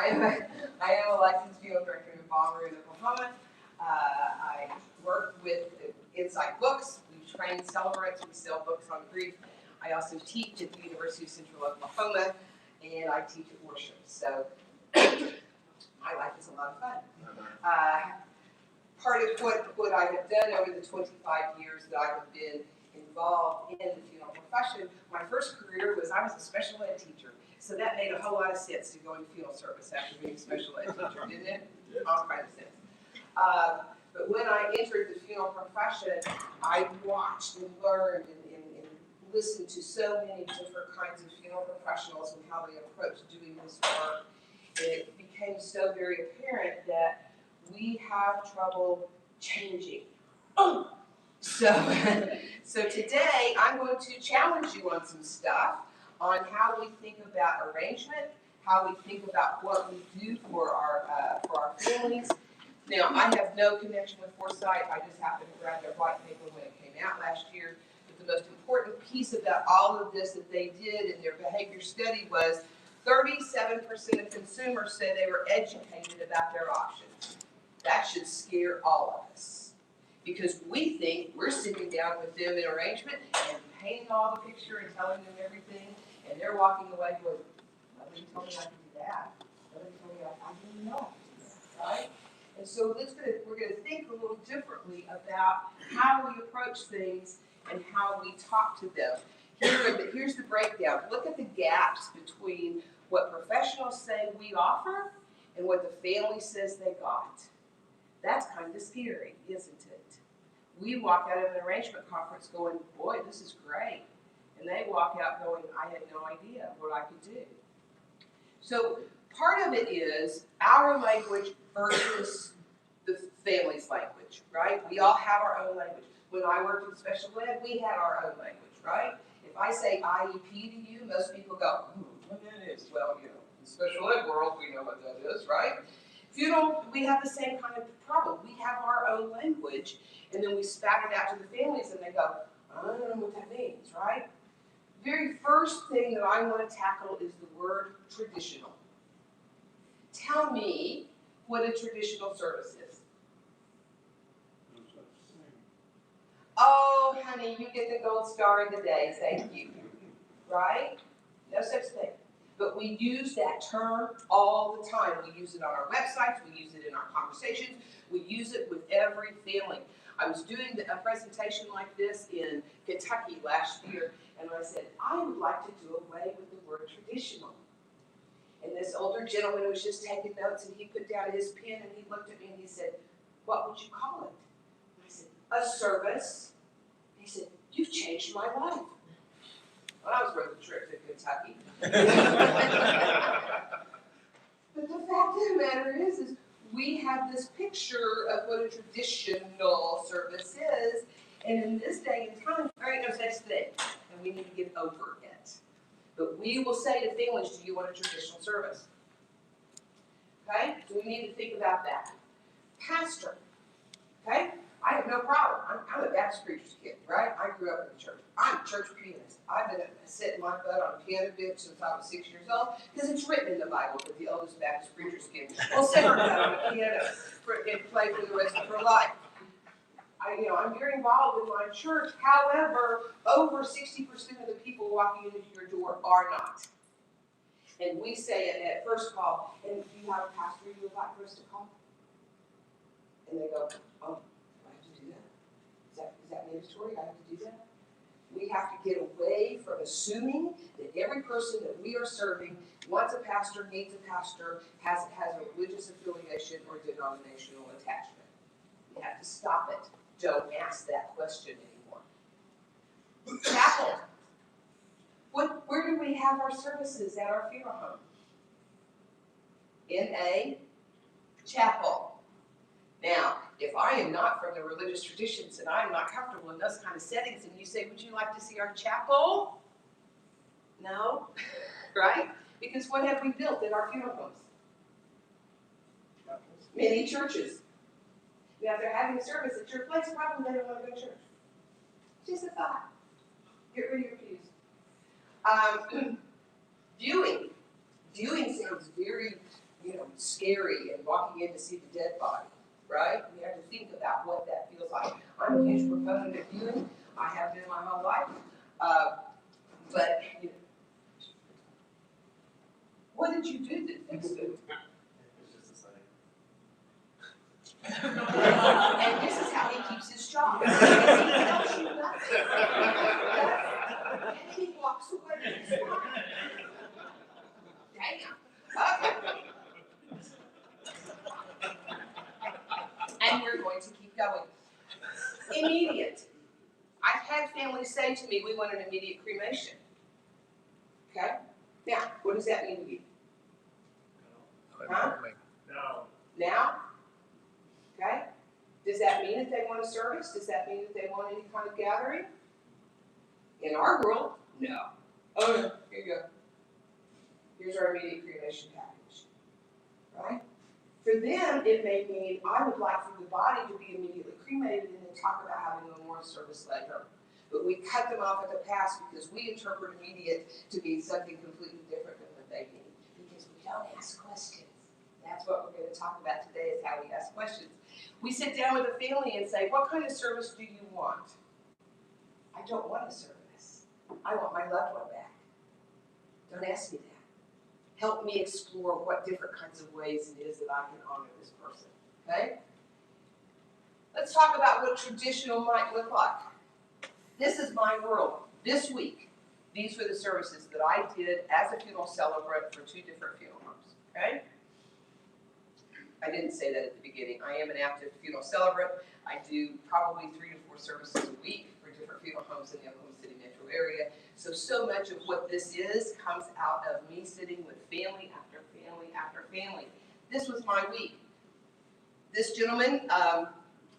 I am a licensed funeral director in Bonnaroo, Oklahoma. I work with Insight Books. We train celebrants. We sell books on grief. I also teach at the University of Central Oklahoma, and I teach at worship. So my life is a lot of fun. Part of what I have done over the 25 years that I have been involved in the funeral profession, my first career was I was a special ed teacher. So that made a whole lot of sense to go into funeral service after being a special ed teacher, didn't it? Yes. All kinds of sense. But when I entered the funeral profession, I watched and learned and listened to so many different kinds of funeral professionals and how they approach doing this work. And it became so very apparent that we have trouble changing. Oh! So today I'm going to challenge you on some stuff on how we think about arrangement, how we think about what we do for our families. Now, I have no connection with Foresight. I just happened to grab their white paper when it came out last year. But the most important piece about all of this that they did in their behavior study was 37% of consumers said they were educated about their options. That should scare all of us. Because we think we're sitting down with them in arrangement and painting all the picture and telling them everything, and they're walking away going, nobody told me I could do that. Nobody told me I didn't know I could do that, right? And so we're going to think a little differently about how we approach things and how we talk to them. Here's the breakdown. Look at the gaps between what professionals say we offer and what the family says they got. That's kind of scary, isn't it? We walk out of an arrangement conference going, boy, this is great. And they walk out going, I had no idea what I could do. So part of it is our language versus the family's language, right? We all have our own language. When I worked in special ed, we had our own language, right? If I say IEP to you, most people go, what that is? Well, in the special ed world, we know what that is, right? Funeral, we have the same kind of problem. We have our own language, and then we spat it out to the families, and they go, I don't know what that means, right? Very first thing that I want to tackle is the word traditional. Tell me what a traditional service is. Oh, honey, you get the gold star in the day, thank you. Right? No such thing. But we use that term all the time. We use it on our websites, we use it in our conversations, we use it with every family. I was doing a presentation like this in Kentucky last year, and I said, I would like to do away with the word traditional. And this older gentleman was just taking notes, and he put down his pen, and he looked at me, and he said, what would you call it? And I said, a service. And he said, you've changed my life. Well, I was road trip to Kentucky. But the fact of the matter is we have this picture of what a traditional service is, and in this day and time, there ain't no such thing, and we need to get over it. But we will say to families, do you want a traditional service? Okay? So we need to think about that. Pastor. Okay? I have no problem. I'm a Baptist preacher's kid, right? I grew up in the church. I'm a church pianist. I've been sitting my butt on a piano bench since I was 6 years old, because it's written in the Bible that the oldest Baptist preacher's kid will sit her butt on a piano and play for the rest of her life. I'm very involved with my church. However, over 60% of the people walking into your door are not. And we say it at first call, and do you have a pastor you would like for us to call? And they go, oh, I have to do that? Is that mandatory? I have to do that? We have to get away from assuming that every person that we are serving wants a pastor, needs a pastor, has a religious affiliation or denominational attachment. We have to stop it. Don't ask that question anymore. Chapel. Where do we have our services at our funeral home? In a chapel. Now, if I am not from the religious traditions and I'm not comfortable in those kind of settings, and you say, would you like to see our chapel? No, right? Because what have we built in our funeral homes? Many churches. Now, if they're having a service at your place, probably they don't want to go to church. Just a thought. Get rid of your pews. Viewing. Viewing sounds very, scary and walking in to see the dead body, right? We have to think about what that feels like. I'm a huge proponent of healing. I have been my whole life. But you know, what did you do that fixed it? It was just a sign. And this is how he keeps his job. He tells you nothing. And he walks away with his smile. Damn. Okay. And we're going to keep going. Immediate. I've had families say to me, we want an immediate cremation. Okay? Now, what does that mean to you? Huh? No. Now? Okay? Does that mean that they want a service? Does that mean that they want any kind of gathering? In our world, no. Oh, no. Here you go. Here's our immediate cremation package. Right? For them, it may mean I would like for the body to be immediately cremated and then talk about having a memorial service later. But we cut them off at the pass because we interpret immediate to be something completely different than what they mean. Because we don't ask questions. That's what we're going to talk about today, is how we ask questions. We sit down with a family and say, what kind of service do you want? I don't want a service. I want my loved one back. Don't ask me that. Help me explore what different kinds of ways it is that I can honor this person. Okay? Let's talk about what traditional might look like. This is my world. This week, these were the services that I did as a funeral celebrant for 2 different funeral homes. Okay? I didn't say that at the beginning. I am an active funeral celebrant. I do probably 3 to 4 services a week for different funeral homes in the Oklahoma City metro area. So much of what this is comes out of me sitting with family after family after family. This was my week. This gentleman,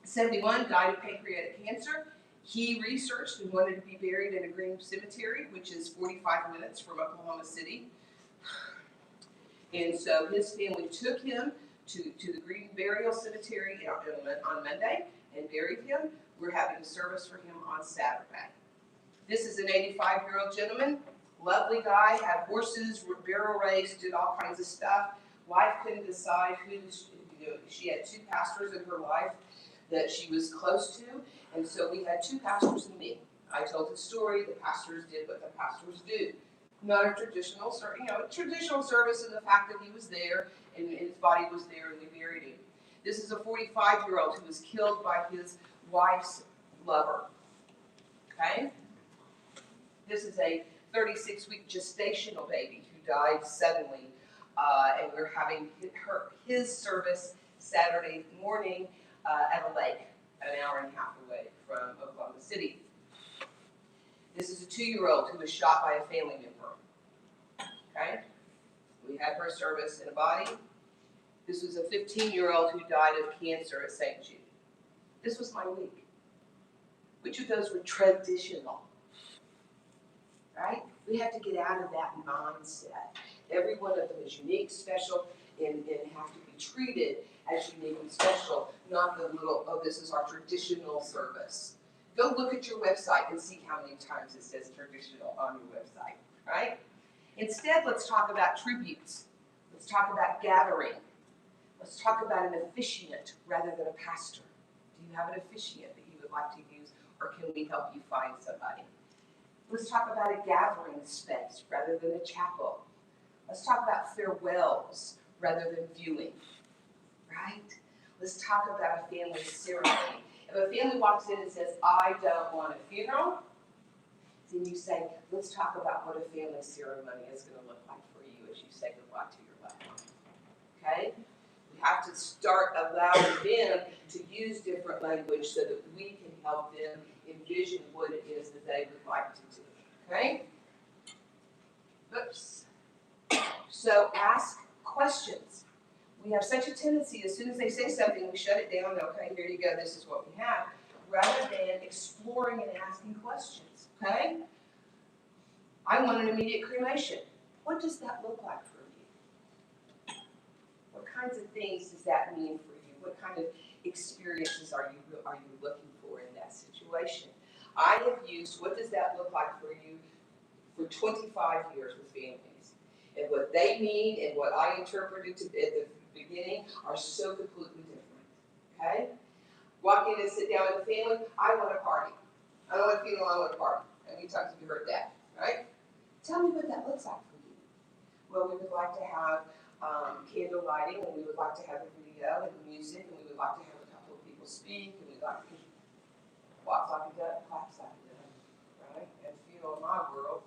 71, died of pancreatic cancer. He researched and wanted to be buried in a green cemetery, which is 45 minutes from Oklahoma City. And so his family took him to the Green Burial Cemetery on Monday and buried him. We're having a service for him on Saturday. This is an 85-year-old gentleman, lovely guy, had horses, barrel raced, did all kinds of stuff. Wife couldn't decide she had 2 pastors in her life that she was close to, and so we had 2 pastors and me. I told the story, the pastors did what the pastors do. Not a traditional service, traditional service in the fact that he was there and his body was there and we buried him. This is a 45-year-old who was killed by his wife's lover. Okay? This is a 36-week gestational baby who died suddenly, and we're having his service Saturday morning at a lake, an hour and a half away from Oklahoma City. This is a 2-year-old who was shot by a family member. Okay? We had her service in a body. This was a 15-year-old who died of cancer at St. Jude. This was my week. Which of those were traditional? Right? We have to get out of that mindset. Every one of them is unique, special, and have to be treated as unique and special, not the little, oh, this is our traditional service. Go look at your website and see how many times it says traditional on your website, right? Instead, let's talk about tributes. Let's talk about gathering. Let's talk about an officiant rather than a pastor. Do you have an officiant that you would like to use, or can we help you find somebody? Let's talk about a gathering space rather than a chapel. Let's talk about farewells rather than viewing, right? Let's talk about a family ceremony. If a family walks in and says, I don't want a funeral, then you say, let's talk about what a family ceremony is going to look like for you as you say goodbye to your loved one. Okay? We have to start allowing them to use different language so that we can help them envision what it is that they would like to do. Okay? Oops. So ask questions. We have such a tendency, as soon as they say something, we shut it down. Okay, here you go, this is what we have. Rather than exploring and asking questions. Okay? I want an immediate cremation. What does that look like for you? What kinds of things does that mean for you? What kind of experiences are you looking for in that situation? I have used what does that look like for you for 25 years with families. And what they mean and what I interpreted to the beginning are so completely different. Okay? Walk in and sit down with the family, I want a party. I don't want to feel I want a party. How many times have you heard that? Right? Tell me what that looks like for you. Well, we would like to have candle lighting, and we would like to have a video and music, and we would like to have a couple of people speak, and we'd like to walk like a duck, claps like a duck, right? And in my world,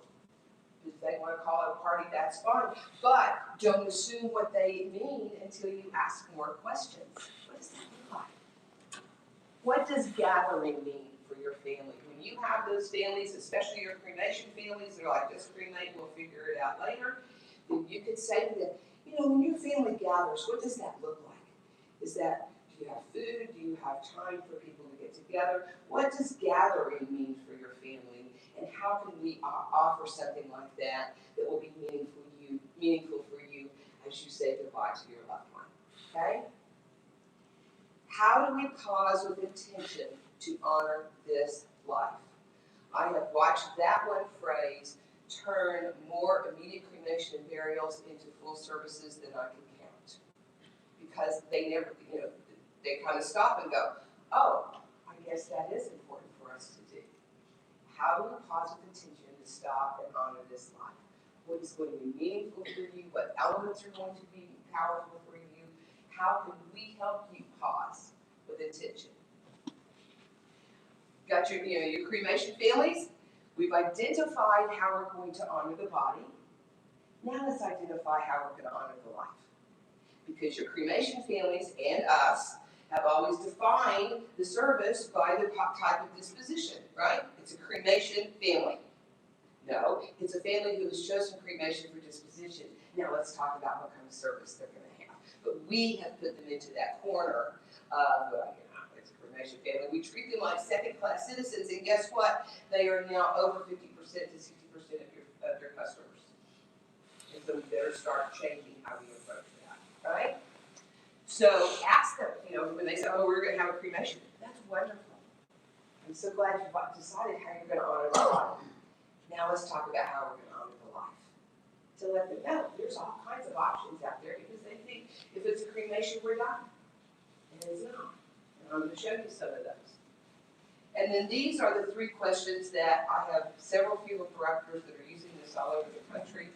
if they want to call it a party, that's fine. But don't assume what they mean until you ask more questions. What does that look like? What does gathering mean for your family? When you have those families, especially your cremation families, they're like, just cremate, we'll figure it out later. Then you could say to them, when your family gathers, what does that look like? Is that, do you have food? Do you have time for people to get together? What does gathering mean for your family? And how can we offer something like that that will be meaningful for you as you say goodbye to your loved one? Okay? How do we pause with intention to honor this life? I have watched that one phrase turn more immediate cremation and burials into full services than I can count. Because they never, they kind of stop and go, oh, I guess that is important for us to do. How do we pause with intention to stop and honor this life? What is going to be meaningful for you? What elements are going to be powerful for you? How can we help you pause with intention? Got your cremation families? We've identified how we're going to honor the body. Now let's identify how we're going to honor the life. Because your cremation families and us have always defined the service by the type of disposition, right? It's a cremation family. No, it's a family who has chosen cremation for disposition. Now let's talk about what kind of service they're going to have. But we have put them into that corner of, it's a cremation family. We treat them like second-class citizens, and guess what? They are now over 50% to 60% of your customers. And so we better start changing how we approach that, right? So ask them, when they say, oh, we're going to have a cremation. That's wonderful. I'm so glad you decided how you're going to honor the life. Now let's talk about how we're going to honor the life. To let them know there's all kinds of options out there because they think if it's a cremation, we're done. And it's not. And I'm going to show you some of those. And then these are the 3 questions that I have several funeral directors that are using this all over the country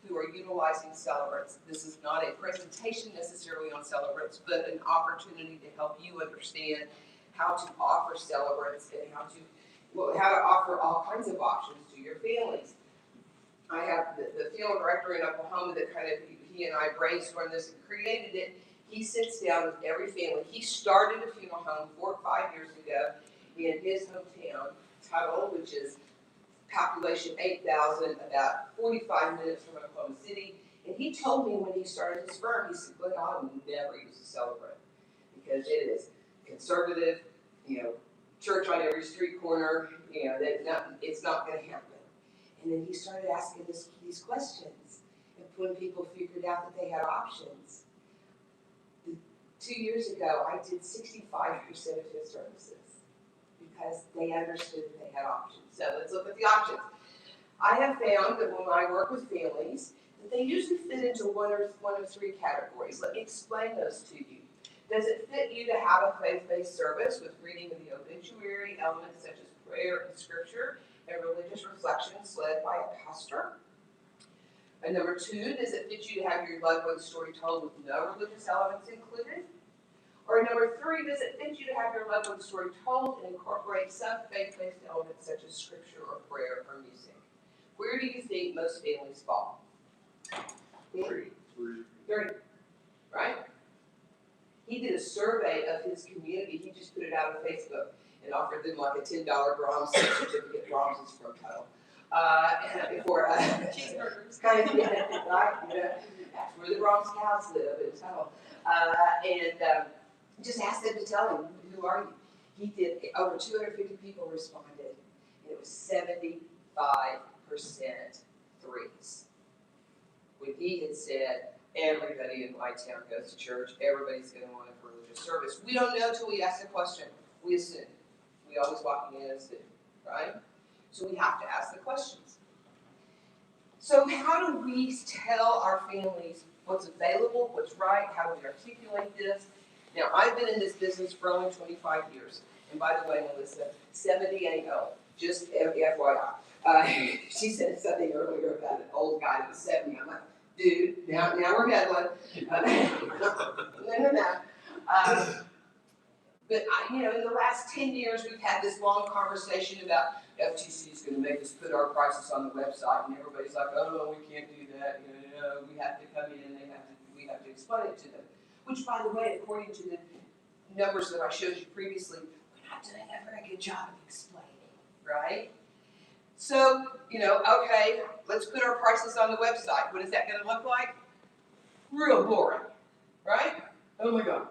who are utilizing celebrants. This is not a presentation necessarily on celebrants, but an opportunity to help you understand how to offer celebrants and how to offer all kinds of options to your families. I have the funeral director in Oklahoma that he and I brainstormed this and created it. He sits down with every family. He started a funeral home 4 or 5 years ago in his hometown, Tuttle, which is population 8,000, about 45 minutes from Oklahoma City. And he told me when he started his firm, he said, Glenda, I will never use a celebrant because it is conservative, church on every street corner, it's not going to happen. And then he started asking these questions. And when people figured out that they had options, 2 years ago, I did 65% of his services because they understood that they had options. So let's look at the options. I have found that when I work with families, that they usually fit into one of 3 categories. Let me explain those to you. Does it fit you to have a faith-based service with reading of the obituary, elements such as prayer and scripture, and religious reflections led by a pastor? And number 2, does it fit you to have your loved one's story told with no religious elements included? Or number 3, does it fit you to have your loved one's story told and incorporate some faith-based elements such as scripture or prayer or music? Where do you think most families fall? 3, right? He did a survey of his community. He just put it out on Facebook and offered them like a $10 Brahms certificate. Brahms is from Tuttle. For cheeseburgers. Right? That's where the Brahms cows live in Tuttle. And just asked them to tell him, who are you? He did, over 250 people responded. And it was 75% threes. When he had said, everybody in my town goes to church, everybody's going to want a religious service. We don't know till we ask the question. We assume. We always walk in and assume, right? So we have to ask the questions. So how do we tell our families what's available, what's right, how do we articulate this? Now, I've been in this business for only 25 years. And by the way, Melissa, 78 old, just FYI. She said something earlier about an old guy that was 70. I'm like, dude, now we're meddling. No. But in the last 10 years, we've had this long conversation about FTC is going to make us put our prices on the website, and everybody's like, oh, no, we can't do that. We have to come in and we have to explain it to them. Which, by the way, according to the numbers that I showed you previously, we're not doing a very good job of explaining, right? So, okay, let's put our prices on the website. What is that going to look like? Real boring, right? Oh my God.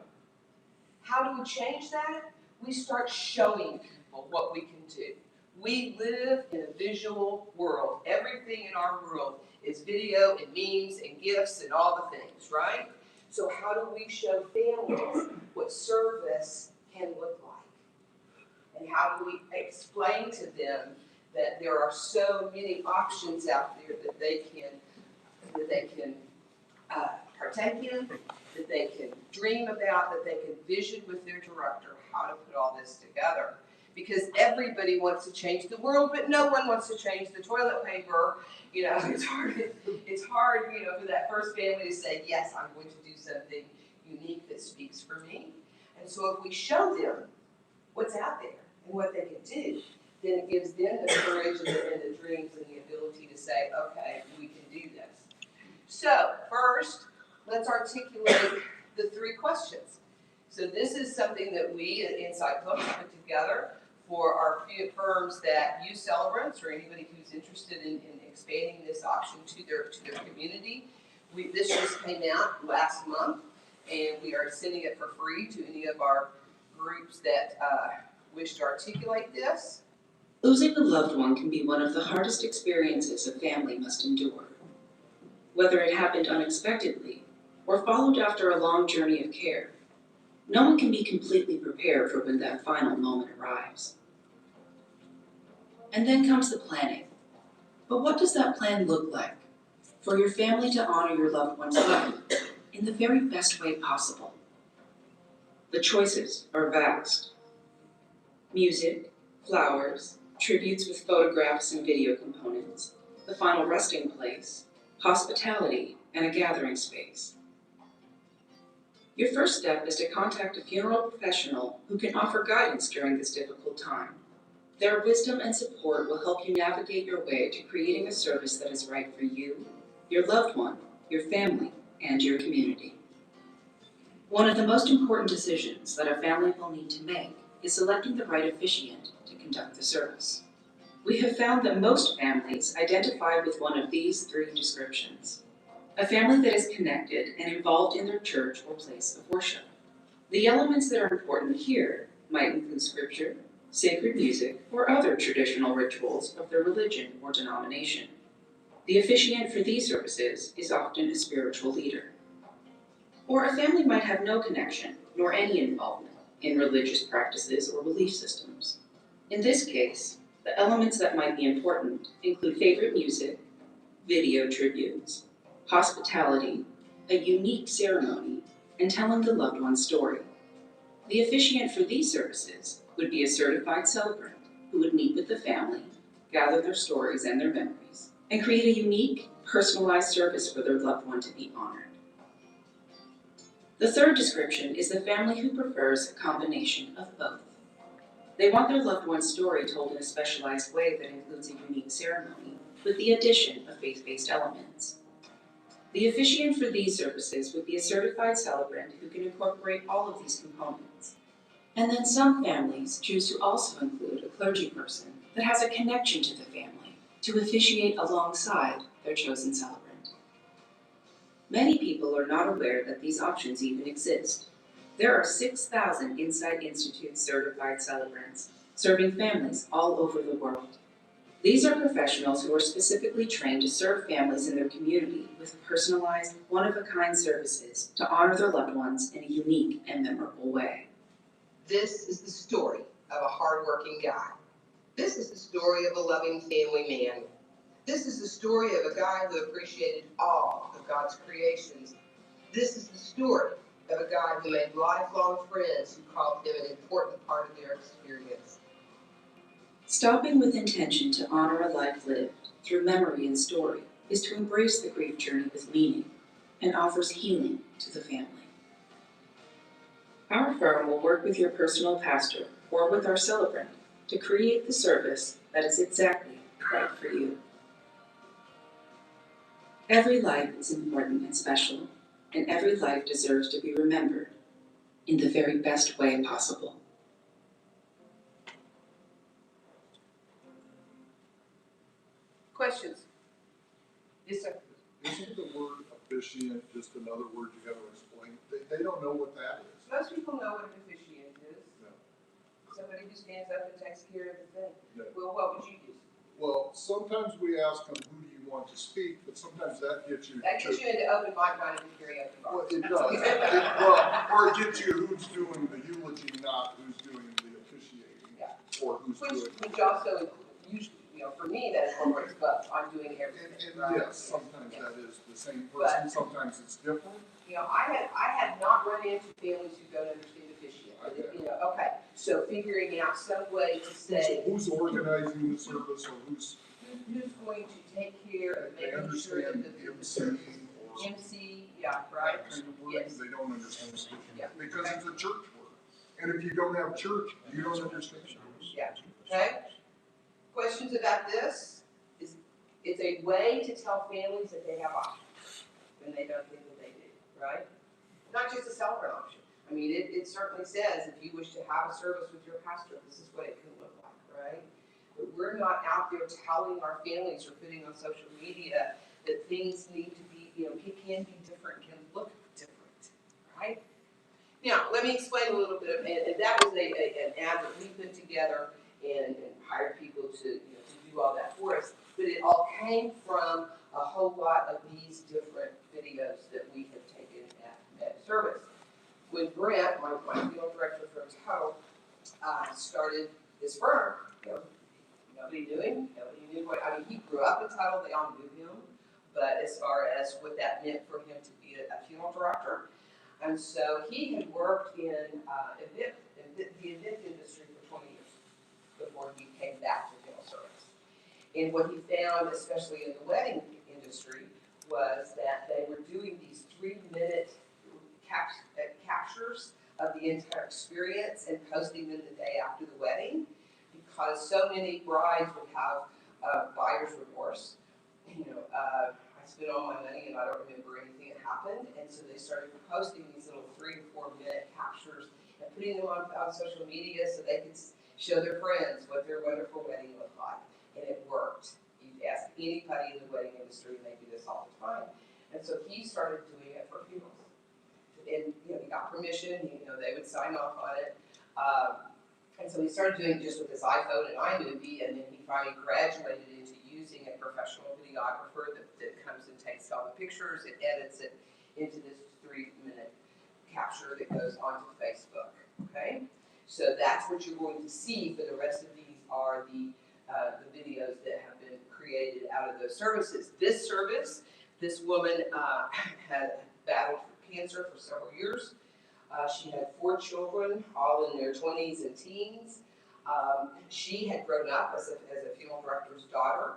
How do we change that? We start showing people what we can do. We live in a visual world. Everything in our world is video and memes and gifs and all the things, right? So how do we show families what service can look like? And how do we explain to them that there are so many options out there that they can partake in, that they can dream about, that they can vision with their director how to put all this together. Because everybody wants to change the world, but no one wants to change the toilet paper. It's hard, for that first family to say, yes, I'm going to do something unique that speaks for me. And so if we show them what's out there and what they can do, then it gives them the courage and the dreams and the ability to say, okay, we can do this. So first, let's articulate the 3 questions. So this is something that we at Insight Books put together for our firms that use celebrants or anybody who's interested in expanding this option to their community. This just came out last month, and we are sending it for free to any of our groups that wish to articulate this. Losing a loved one can be one of the hardest experiences a family must endure. Whether it happened unexpectedly or followed after a long journey of care, no one can be completely prepared for when that final moment arrives. And then comes the planning. But what does that plan look like for your family to honor your loved one's life in the very best way possible? The choices are vast. Music, flowers, tributes with photographs and video components, the final resting place, hospitality, and a gathering space. Your first step is to contact a funeral professional who can offer guidance during this difficult time. Their wisdom and support will help you navigate your way to creating a service that is right for you, your loved one, your family, and your community. One of the most important decisions that a family will need to make is selecting the right officiant to conduct the service. We have found that most families identify with one of these 3 descriptions. A family that is connected and involved in their church or place of worship. The elements that are important here might include scripture, sacred music, or other traditional rituals of their religion or denomination. The officiant for these services is often a spiritual leader. Or a family might have no connection, nor any involvement in religious practices or belief systems. In this case, the elements that might be important include favorite music, video tributes, hospitality, a unique ceremony, and telling the loved one's story. The officiant for these services would be a certified celebrant who would meet with the family, gather their stories and their memories, and create a unique, personalized service for their loved one to be honored. The 3rd description is the family who prefers a combination of both. They want their loved one's story told in a specialized way that includes a unique ceremony with the addition of faith-based elements. The officiant for these services would be a certified celebrant who can incorporate all of these components. And then some families choose to also include a clergy person that has a connection to the family to officiate alongside their chosen celebrant. Many people are not aware that these options even exist. There are 6,000 Insight Institute certified celebrants serving families all over the world. These are professionals who are specifically trained to serve families in their community with personalized, one-of-a-kind services to honor their loved ones in a unique and memorable way. This is the story of a hardworking guy. This is the story of a loving family man. This is the story of a guy who appreciated all of God's creations. This is the story of a guy who made lifelong friends who called him an important part of their experience. Stopping with intention to honor a life lived through memory and story is to embrace the grief journey with meaning and offers healing to the family. Our firm will work with your personal pastor or with our celebrant to create the service that is exactly right for you. Every life is important and special, and every life deserves to be remembered in the very best way possible. Questions? Yes, sir. Isn't the word officiant just another word you gotta explain? They don't know what that is. Most people know what an officiant is. No. Somebody who stands up and takes care of the thing. No. Well, what would you use? Well, sometimes we ask them, who do you want to speak, but sometimes that gets you. That gets you into open mic kind of karaoke bar. Well, it does. Or it gets you who's doing the eulogy, not who's doing the officiating. Yeah. Or who's doing. Which also usually, for me, that incorporates both. I'm doing everything. And right? yes, sometimes that is the same person, sometimes it's different. I have not run into families who don't understand officiant. Okay, so figuring out some way to say Who's organizing the service or who's who's going to take care of they making sure that understand the MC or MC, yeah, right? that kind of word, Yes. they don't understand Yeah. because it's a church word. And if you don't have church, you don't understand. Yeah. Okay? Questions about this? It's a way to tell families that they have options when they don't think that they do, right? Not just a celebrant option. I mean, it certainly says if you wish to have a service with your pastor, this is what it can look like, right? But we're not out there telling our families or putting on social media that things need to be, it can be different, can look different, right? Now, let me explain a little bit, and that was an ad that we put together and hired people to do all that for us. But it all came from a whole lot of these different videos that we have taken at service. When Brent, my field director from Tuttle, started his firm, nobody knew him, nobody knew he grew up in Tuttle, they all knew him, but as far as what that meant for him to be a funeral director. And so he had worked in the event industry for 20 years before he came back to funeral service. And what he found, especially in the wedding industry, was that they were doing these 3-minute captures of the entire experience and posting them the day after the wedding, because so many brides would have buyer's remorse. I spent all my money and I don't remember anything that happened, and so they started posting these little 3 to 4 minute captures and putting them on social media so they could show their friends what their wonderful wedding looked like, and it worked. You ask anybody in the wedding industry, and they do this all the time. And so he started doing it for funerals. And he got permission, they would sign off on it. And so he started doing it just with his iPhone and iMovie, and then he finally graduated into using a professional videographer that comes and takes all the pictures and edits it into this 3-minute capture that goes onto Facebook, okay? So that's what you're going to see for the rest of these are the videos that have been created out of those services. This service, this woman had battled cancer for several years. She had 4 children, all in their 20s and teens. She had grown up as a funeral director's daughter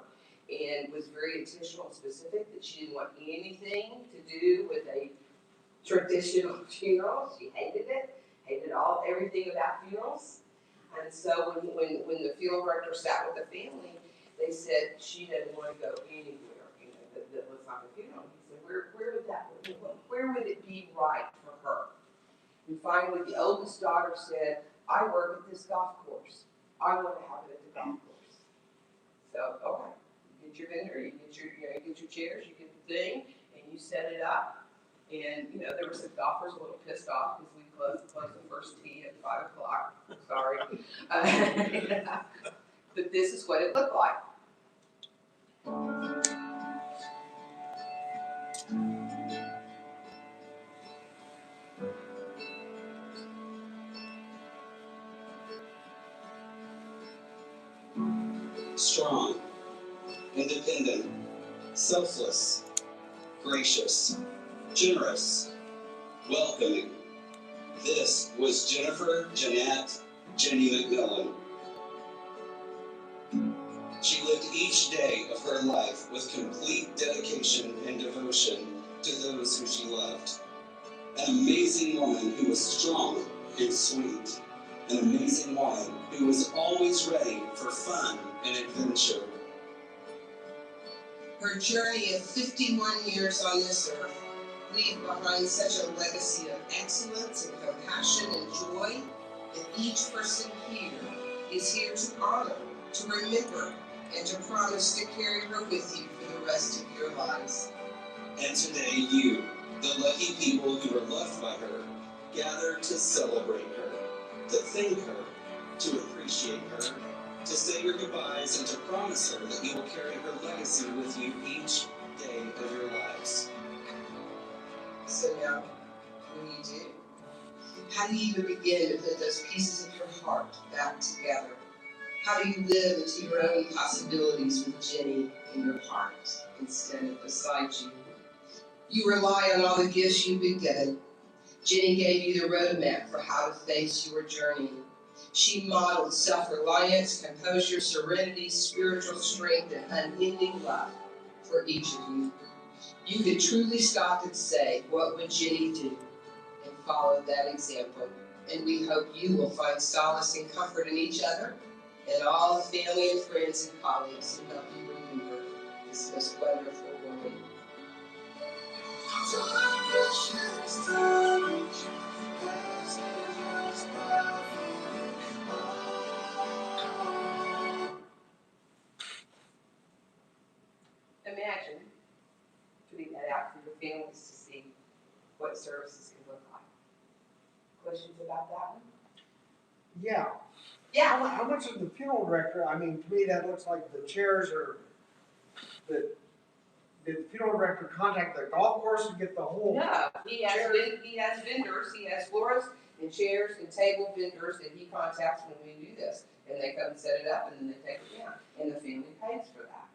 and was very intentional and specific that she didn't want anything to do with a traditional funeral. She hated it, hated everything about funerals. And so when the funeral director sat with the family, they said she didn't want to go anywhere that looks like a funeral. He said, where would it be right for her? And finally, the oldest daughter said, I work at this golf course. I want to have it at the golf course. So, okay, you get your vendor, you get your chairs, you get the thing, and you set it up. And, there were some golfers a little pissed off because we closed the first tee at 5 o'clock. Sorry. But this is what it looked like. Strong, independent, selfless, gracious, generous, welcoming. This was Jennifer Jeanette Jenny McMillan. She lived each day of her life with complete dedication and devotion to those who she loved. An amazing woman who was strong and sweet. An amazing woman who was always ready for fun and adventure. Her journey of 51 years on this earth leaves behind such a legacy of excellence and compassion and joy that each person here is here to honor, to remember, and to promise to carry her with you for the rest of your lives. And today you, the lucky people who are loved by her, gather to celebrate her, to thank her, to appreciate her, to say your goodbyes and to promise her that you will carry her legacy with you each day of your lives. So now, what do you do? How do you even begin to put those pieces of your heart back together? How do you live into your own possibilities with Jenny in your heart instead of beside you? You rely on all the gifts you've been given. Jenny gave you the roadmap for how to face your journey. She modeled self-reliance, composure, serenity, spiritual strength, and unending love for each of you. You could truly stop and say, what would Jenny do? And follow that example. And we hope you will find solace and comfort in each other and all the family and friends and colleagues who help you remember this most wonderful woman. Imagine putting that out for your families to see what services can look like. Questions about that one? Yeah. Yeah. How much is the funeral director? I mean, to me, that looks like the chairs are, did the funeral director contact the golf course and get the whole? No, he has vendors, he has florists and chairs and table vendors that he contacts when we do this. And they come and set it up and then they take it down. And the family pays for that.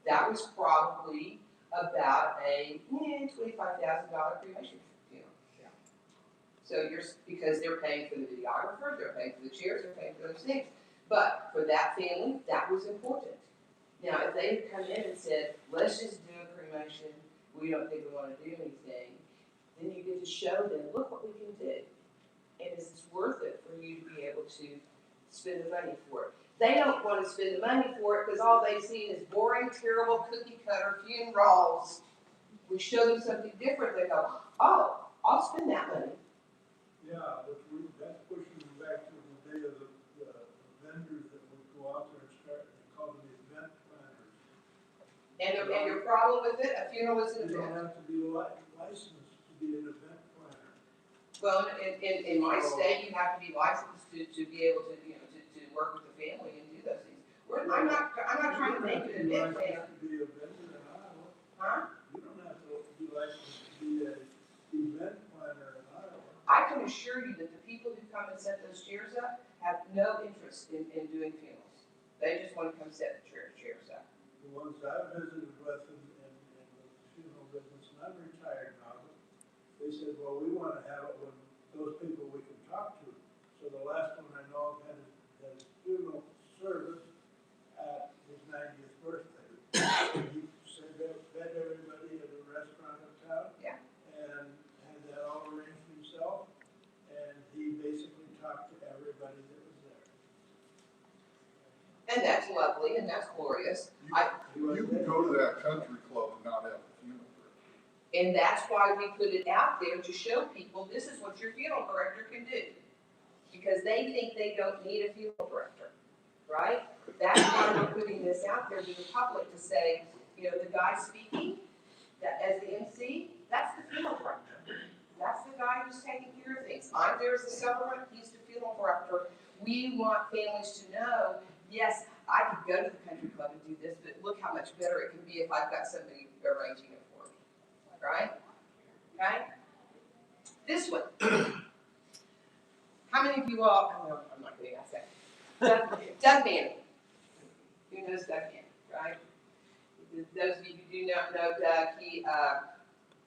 That was probably about a $25,000 cremation funeral. Yeah. So because they're paying for the videographer, they're paying for the chairs, they're paying for those things. But for that family, that was important. Now, if they had come in and said, let's just do a cremation, we don't think we want to do anything, then you get to show them, look what we can do. And it's worth it for you to be able to spend the money for it. They don't want to spend the money for it because all they've seen is boring, terrible, cookie cutter funerals. We show them something different, they go, oh, I'll spend that money. Yeah, that's pushing me back to the day of the vendors that would go out there and start, they call them the event planners. And your problem with it, a funeral is an You don't event. have to be licensed to be an event planner. Well, in my state, you have to be licensed to be able to, to work with the family and do those things. I'm not trying to make it an event You plan. don't have to be a vendor in Iowa. Huh? You don't have to be licensed to be an event planner in Iowa. I can assure you that the people who come and set those chairs up have no interest in doing funerals. They just want to come set the chairs up. The ones I've visited with in the funeral business, and I'm retired now, but they said, well, we want to have it when those people we can talk to. So the last one I know of had his funeral service at his 90th birthday. He fed everybody at a restaurant uptown. Yeah. And had that all arranged himself. And he basically talked to everybody that was there. And that's lovely and that's glorious. You can go to that country club and not have a funeral director. And that's why we put it out there to show people this is what your funeral director can do. Because they think they don't need a funeral director, right? That's why we're putting this out there to the public to say, the guy speaking that as the MC, that's the funeral director. That's the guy who's taking care of things. I'm there as the celebrant, he's the funeral director. We want families to know, yes, I could go to the country club and do this, but look how much better it can be if I've got somebody arranging it for me, right? Okay? This one. How many of you all, I'm not going to ask that. Doug Manning. Who knows be a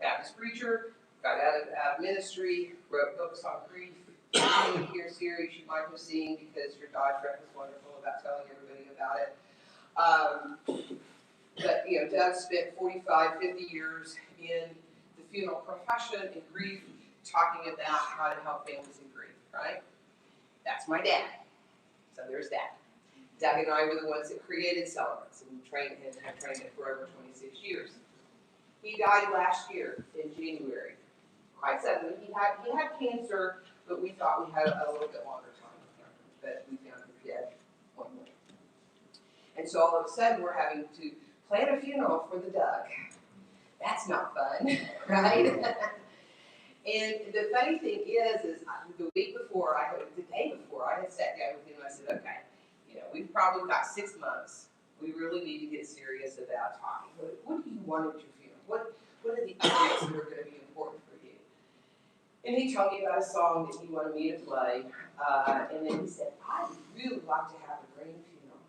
Baptist preacher, got out of ministry, wrote books on grief, here series you might have seen because your Dodge Wreck was wonderful about telling everybody about it. But, you know, Doug spent 45, 50 years in the funeral profession, in grief, talking about how to help families in grief, right? That's my dad. So there's that. Doug and I were the ones that created Celebrants and trained him and have trained him for over 26 years. He died last year in January. Quite suddenly. He had cancer, but we thought we had a little bit longer time with him. But we found him dead one morning. And so all of a sudden we're having to plan a funeral for the Doug. That's not fun, right? And the funny thing is the day before, I had sat down with him and I said, okay, you know, we've probably got 6 months. We really need to get serious about talking. What do you want at your funeral? What are the items that are going to be important for you? And he told me about a song that he wanted me to play. And then he said, I'd really like to have a grand funeral.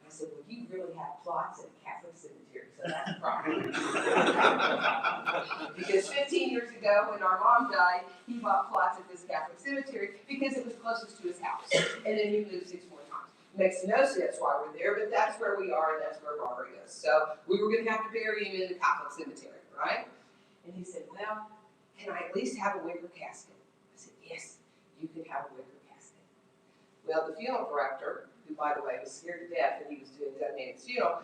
And I said, well, you really have plots at a Catholic cemetery, so that's a problem. Because 15 years ago, when our mom died, he bought plots at this Catholic cemetery because it was closest to his house. And then he moved 6 more times. Makes no sense why we're there, but that's where we are, and that's where Barbara is. So we were going to have to bury him in the Catholic cemetery, right? And he said, well, can I at least have a wicker casket? I said, yes, you can have a wicker casket. Well, the funeral director, who, by the way, was scared to death that he was doing Doug Manning's funeral,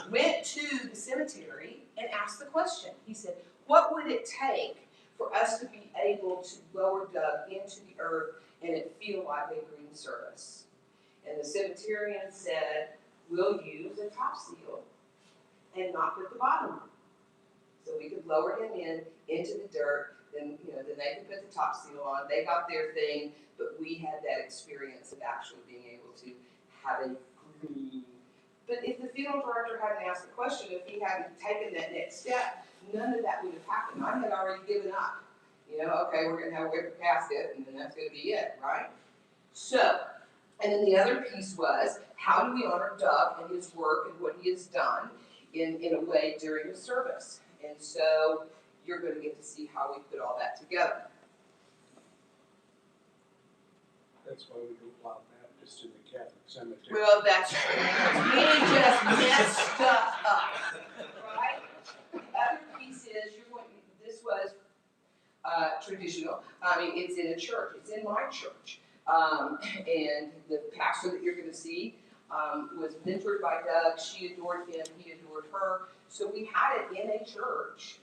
went to the cemetery and asked the question. He said, what would it take for us to be able to lower Doug into the earth and it feel like a green service? And the cemeterian said, we'll use a top seal and not put the bottom on. So we could lower him into the dirt, then they could put the top seal on. They got their thing, but we had that experience of actually being able to have a green. But if the funeral director hadn't asked the question, if he hadn't taken that next step, none of that would have happened. I had already given up. You know, okay, we're going to have a wicker casket, and then that's going to be it, right? So, and then the other piece was, how do we honor Doug and his work and what he has done in a way during the service? And so you're going to get to see how we put all that together. That's why we don't allow Baptists in the Catholic cemetery. Well, that's true. We just messed stuff up, right? The other piece is, this was traditional. I mean, it's in a church. It's in my church. And the pastor that you're going to see was mentored by Doug. She adored him. He adored her. So we had it in a church.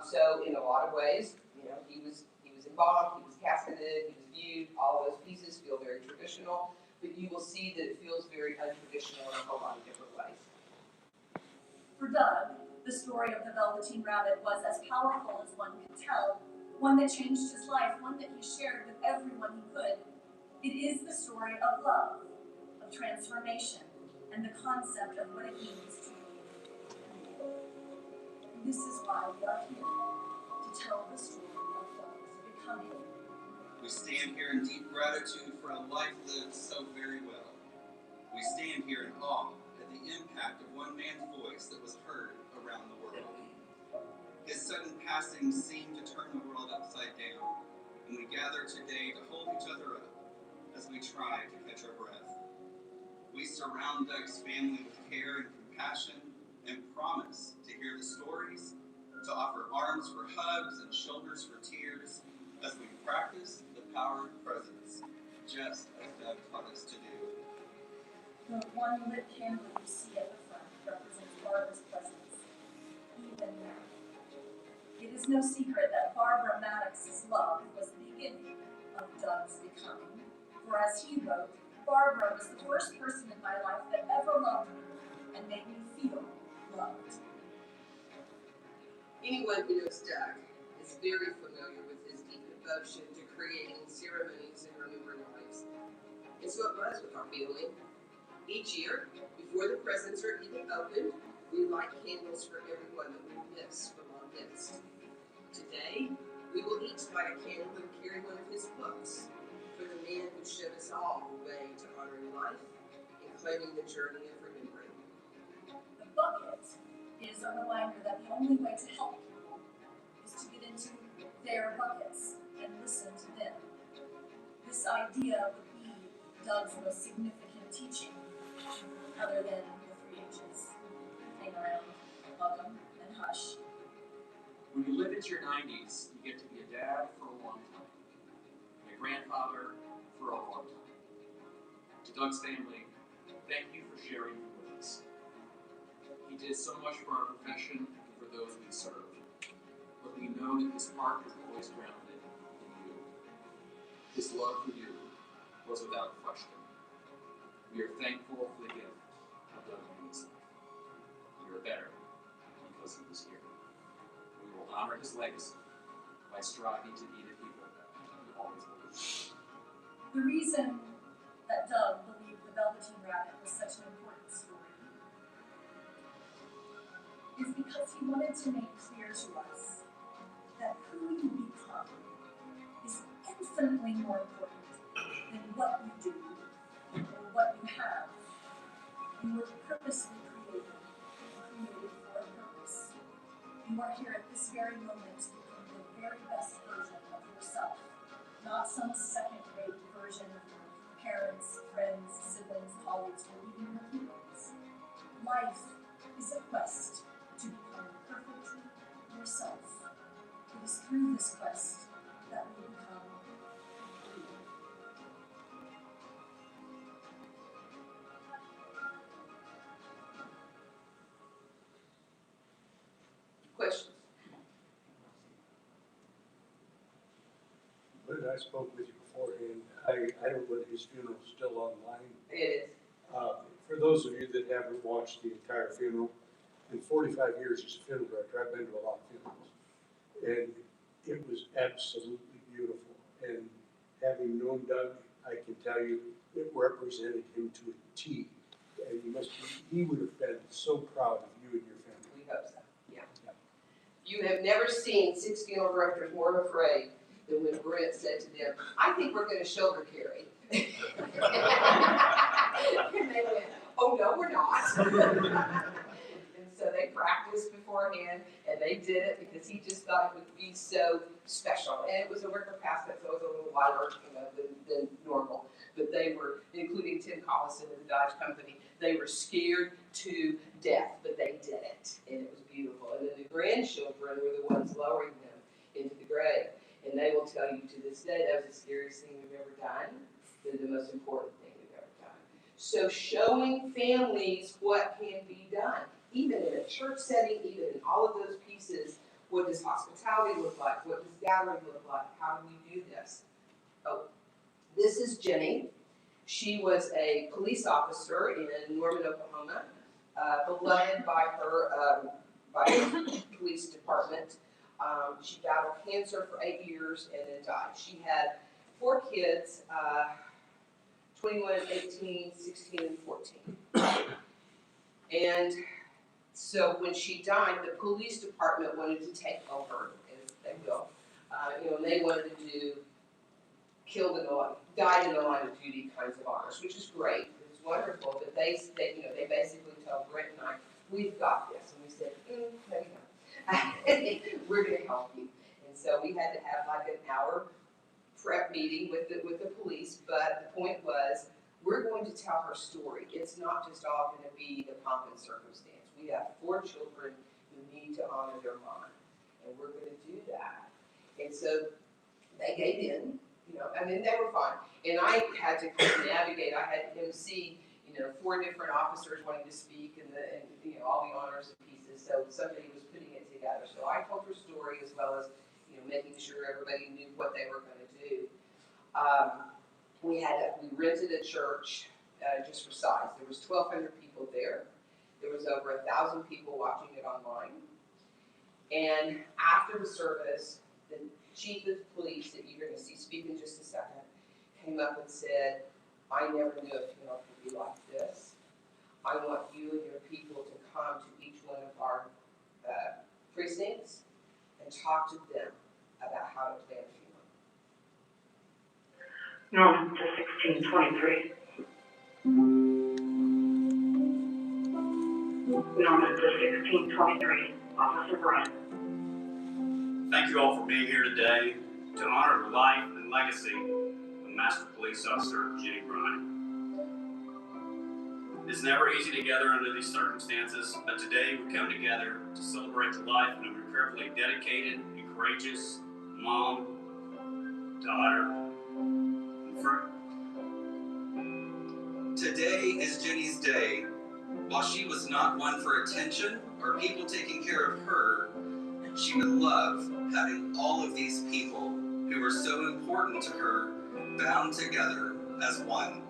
So in a lot of ways, you know, he was involved. He was casketed. He was viewed. All those pieces feel very traditional, but you will see that it feels very untraditional in a whole lot of different ways. For Doug, the story of the Velveteen Rabbit was as powerful as one could tell, one that changed his life, one that he shared with everyone he could. It is the story of love, of transformation, and the concept of what it means to be human. This is why we are here, to tell the story of Doug's becoming. We stand here in deep gratitude for a life lived so very well. We stand here in awe at the impact of one man's voice that was heard around the world. His sudden passing seemed to turn the world upside down, and we gather today to hold each other up as we try to catch our breath. We surround Doug's family with care and compassion and promise to hear the stories, to offer arms for hugs and shoulders for tears as we practice the power of presence, just as Doug taught us to do. The one lit candle you see at the front represents Barbara's presence, even now. It is no secret that Barbara Maddox's love was the beginning of Doug's becoming. For as he wrote, Barbara was the first person in my life that ever loved me and made me feel loved. Anyone who knows Doug is very familiar with his deep devotion to creating ceremonies and remembering lives. And so it was with our family. Each year, before the presents are even opened, we light candles for everyone that we miss from our midst. Today, we will each light a candle and carry one of his books for the man who showed us all the way to honoring life and claiming the journey of remembering. The bucket is a reminder that the only way to help people is to get into their buckets and listen to them. This idea would be Doug's most significant teaching, other than the 3 H's. Hang around, hug 'em, and hush. When you live into your 90s, you get to be a dad for a long time, and a grandfather for a long time. To Doug's family, thank you for sharing him with us. He did so much for our profession and for those we serve, but we know that his heart is always grounded in you. His love for you was without question. We are thankful for the gift of Doug Haynes' life. We are better because he was here. We will honor his legacy by striving to be the people he always believed. The reason that Doug believed the Velveteen Rabbit was such an important story is because he wanted to make clear to us that who you become is infinitely more important than what you do or what you have. You were purposely created for a purpose. You are here at this very moment to become the very best version of yourself, not some second-rate version of your parents, friends, siblings, colleagues, or even your heroes. Life is a quest to become perfectly yourself. It is through this quest that we become free. Questions? But I spoke with you beforehand. I don't know whether his funeral's still online. It is. For those of you that haven't watched the entire funeral, in 45 years as a funeral director, I've been to a lot of funerals. And it was absolutely beautiful. And having known Doug, I can tell you, it represented him to a T. And he would have been so proud of you and your family. We hope so, yeah. You have never seen 6 funeral directors more afraid than when Brent said to them, I think we're gonna shoulder carry. And they went, oh no, we're not. And so they practiced beforehand, and they did it because he just thought it would be so special. And it was a wicker casket, so it was a little wider, than normal. But they were, including Tim Collison of the Dodge Company, they were scared to death, but they did it, and it was beautiful. And then the grandchildren were the ones lowering them into the grave. And they will tell you to this day, that was the scariest thing we've ever done, but the most important thing we've ever done. So showing families what can be done, even in a church setting, even in all of those pieces, what does hospitality look like? What does gathering look like? How do we do this? Oh, this is Jenny. She was a police officer in Norman, Oklahoma, beloved by her police department. She battled cancer for 8 years and then died. She had 4 kids, 21, 18, 16, and 14. And so when she died, the police department wanted to take over, as they will. And they wanted to do died in the line of duty kinds of honors, which is great. It's wonderful. But they basically told Brent and I, we've got this. And we said, no, you don't. We're going to help you. And so we had to have like an hour prep meeting with the police. But the point was, we're going to tell her story. It's not just all going to be the pomp and circumstance. We have 4 children who need to honor their mom, and we're going to do that. And so they gave in, they were fine. And I had to kind of navigate. I had to MC, 4 different officers wanting to speak, and all the honors and pieces. So somebody was putting it together. So I told her story as well as, making sure everybody knew what they were going to do. We rented a church just for size. There was 1,200 people there. There was over 1,000 people watching it online. And after the service, the chief of police that you're going to see speak in just a second came up and said, I never knew a funeral could be like this. I want you and your people to come to each one of our precincts and talk to them about how to plan a funeral. No, to 1623. known as the 1623 Officer Brian. Thank you all for being here today to honor the life and legacy of Master Police Officer Jenny Bryan. It's never easy to gather under these circumstances, but today we come together to celebrate the life of an incredibly dedicated and courageous mom, daughter, and friend. Today is Jenny's day. While she was not one for attention or people taking care of her, she would love having all of these people who were so important to her bound together as one.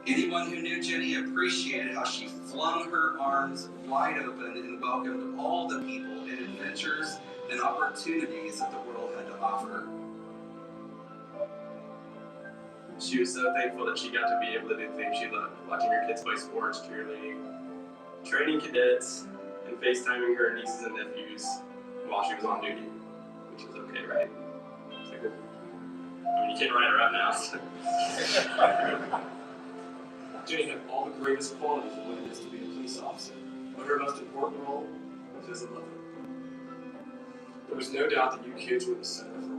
Anyone who knew Jenny appreciated how she flung her arms wide open and welcomed all the people and adventures and opportunities that the world had to offer. She was so thankful that she got to be able to do things she loved, watching her kids play sports, cheerleading, training cadets, and FaceTiming her nieces and nephews while she was on duty, which was okay, right? It's like, I mean, you can't write her up now. So. Jenny had all the greatest qualities of what it is to be a police officer, but her most important role was as a mother. There was no doubt that you kids were the center of her world.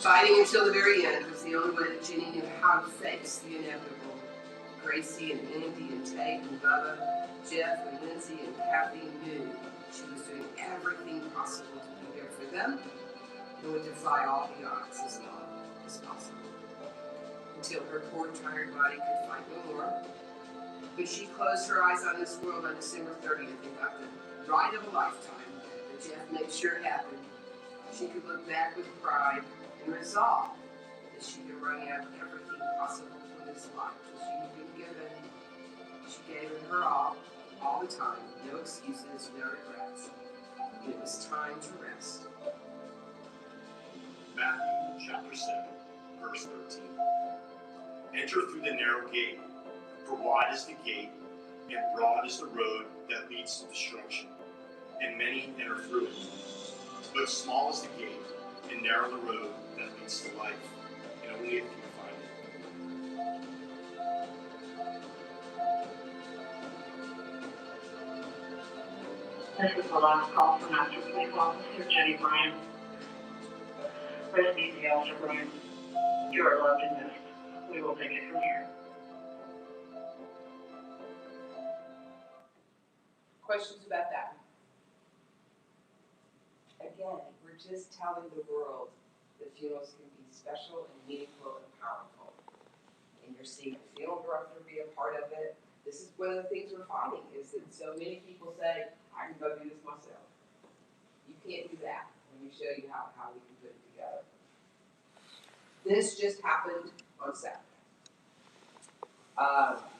Fighting until the very end was the only way that Jenny knew how to face the inevitable. Gracie and Andy and Tate and Bubba, Jeff and Lindsay and Kathy knew she was doing everything possible to be there for them and would defy all the odds as long as possible. Until her poor tired body could fight no more. When she closed her eyes on this world on December 30th and got the ride of a lifetime that Jeff made sure happened, she could look back with pride and resolve that she had run out everything possible for this life that she had been given. She gave it her all the time, no excuses, no regrets. It was time to rest. Matthew chapter 7, verse 13. Enter through the narrow gate, for wide is the gate, and broad is the road that leads to destruction, and many enter through it. But small is the gate, and narrow the road that leads to life, and only a few find it. This is the last call for Master Police Officer Jenny Bryan. Rest easy, Officer Bryan. You are loved and missed. We will take it from here. Questions about that? Again, we're just telling the world that funerals can be special and meaningful and powerful. And you're seeing the funeral director be a part of it. This is one of the things we're finding is that so many people say, I can go do this myself. You can't do that. Let me show you how we can put it together. This just happened on Saturday.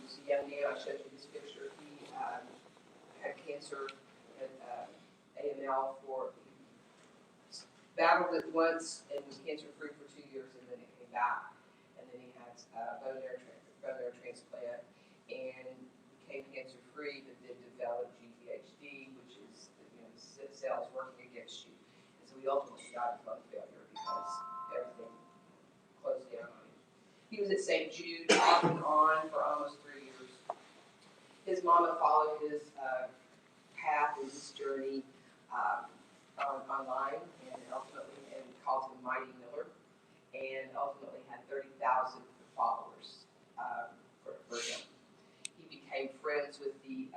This young man, I showed you this picture. He had cancer and AML battled it once and was cancer-free for 2 years, and then it came back. And then he had bone marrow transplant and became cancer-free, but then developed GVHD, which is cells working against you. And so he ultimately died of lung failure because everything closed down on him. He was at St. Jude off and on for almost 3 years. His mama followed his path and his journey online and ultimately called him Mighty Miller and ultimately had 30,000 followers for him. He became friends with the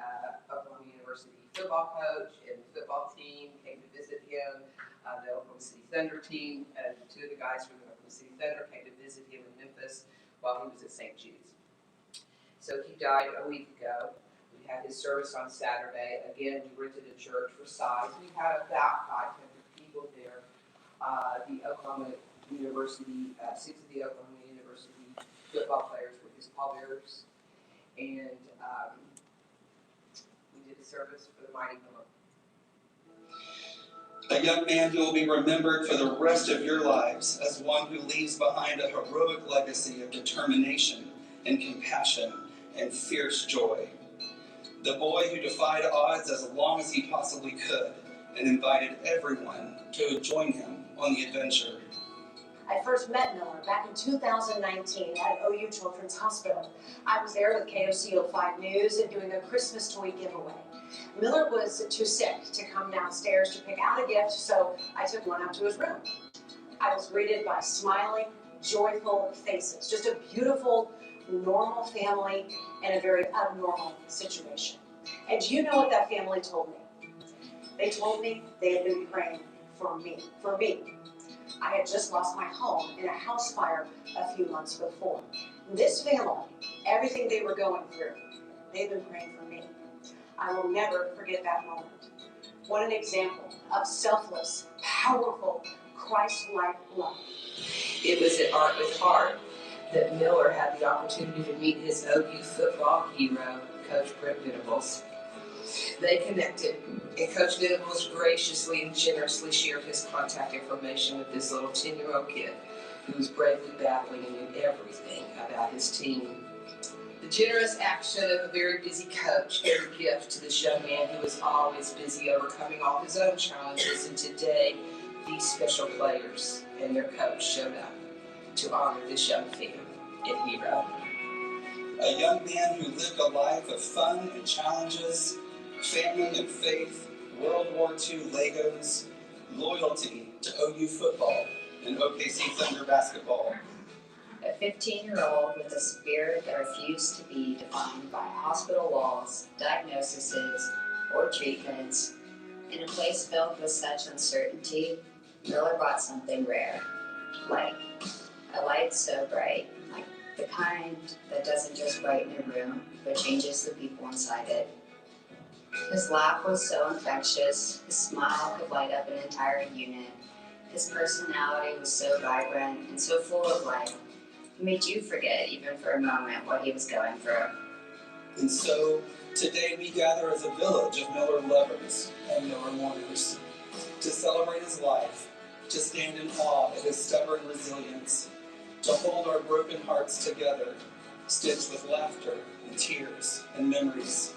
Oklahoma University football coach and the football team, came to visit him. The Oklahoma City Thunder team, two of the guys from the Oklahoma City Thunder came to visit him in Memphis while he was at St. Jude's. So he died a week ago. We had his service on Saturday. Again, we rented a church for size. We had about 500 people there. The Oklahoma University, 6 of the Oklahoma University football players were his pallbearers. And we did a service for the Mighty Miller. A young man who will be remembered for the rest of your lives as one who leaves behind a heroic legacy of determination and compassion and fierce joy. The boy who defied odds as long as he possibly could and invited everyone to join him on the adventure. I first met Miller back in 2019 at OU Children's Hospital. I was there with KOCO 5 News and doing a Christmas toy giveaway. Miller was too sick to come downstairs to pick out a gift, so I took one up to his room. I was greeted by smiling, joyful faces, just a beautiful, normal family in a very abnormal situation. And do you know what that family told me? They told me they had been praying for me. I had just lost my home in a house fire a few months before. This family, everything they were going through, they've been praying for me. I will never forget that moment. What an example of selfless, powerful, Christ-like love. It was at Art with Heart that Miller had the opportunity to meet his OU football hero, Coach Brent Venables. They connected, and Coach Venables graciously and generously shared his contact information with this little 10-year-old kid who was bravely battling and knew everything about his team. The generous action of a very busy coach gave a gift to this young man who was always busy overcoming all his own challenges, and today these special players and their coach showed up to honor this young fan and hero. A young man who lived a life of fun and challenges, family and faith, World War II Legos, loyalty to OU football and OKC Thunder basketball. A 15-year-old with a spirit that refused to be defined by hospital walls, diagnoses, or treatments. In a place filled with such uncertainty, Miller brought something rare, light. A light so bright, like the kind that doesn't just brighten a room, but changes the people inside it. His laugh was so infectious, his smile could light up an entire unit. His personality was so vibrant and so full of life, it made you forget, even for a moment, what he was going through. And so, today we gather as a village of Miller lovers and Miller mourners to celebrate his life, to stand in awe of his stubborn resilience, to hold our broken hearts together, stitched with laughter and tears and memories.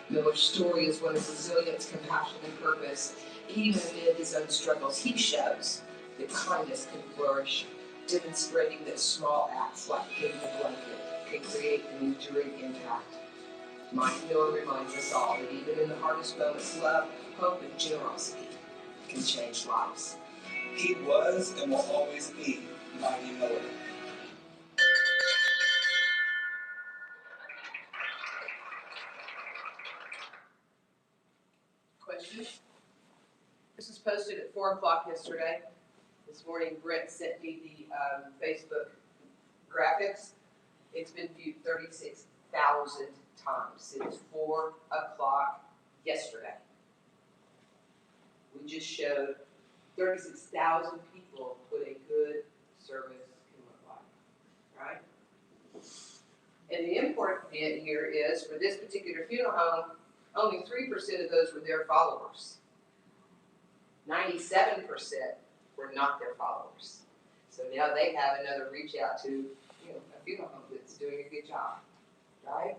Miller's story is one of resilience, compassion, and purpose. Even amid his own struggles, he shows that kindness can flourish, demonstrating that small acts like giving a blanket can create an enduring impact. Mike Miller reminds us all that even in the hardest moments, love, hope, and generosity can change lives. He was and will always be Mighty Miller. Questions? This was posted at 4 o'clock yesterday. This morning, Brent sent me the Facebook graphics. It's been viewed 36,000 times since 4 o'clock yesterday. We just showed 36,000 people what a good service can look like, right? And the important bit here is, for this particular funeral home, only 3% of those were their followers. 97% were not their followers. So now they have another reach out to, a funeral home that's doing a good job, right?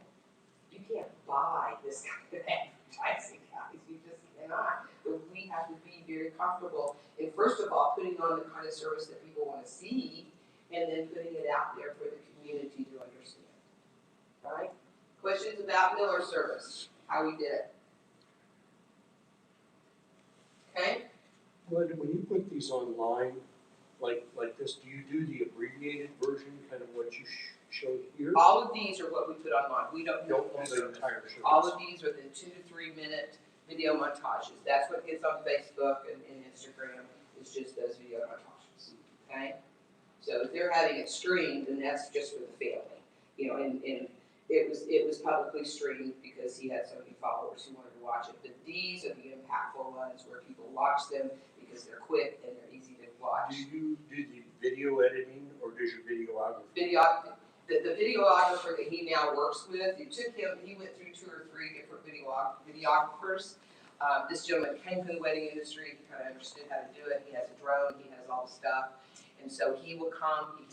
You can't buy this kind of advertising, guys. You just cannot. But we have to be very comfortable in, first of all, putting on the kind of service that people want to see, and then putting it out there for the community to understand, right? Questions about Miller service, how we did it? Okay? Glenda, when you put these online, like this, do you do the abbreviated version, kind of what you showed here? All of these are what we put online. We don't do the entire show. All of these are the 2 to 3 minute video montages. That's what gets on Facebook and Instagram. It's just those video montages. Okay? So if they're having it streamed, then that's just for the family. And it was publicly streamed because he had so many followers who wanted to watch it. But these are the impactful ones where people watch them because they're quick and they're easy to watch. Do you do the video editing, or does your videographer? The videographer that he now works with, he went through 2 or 3 different videographers. This gentleman came from the wedding industry. He kind of understood how to do it. He has a drone. He has all the stuff. And so he will come. He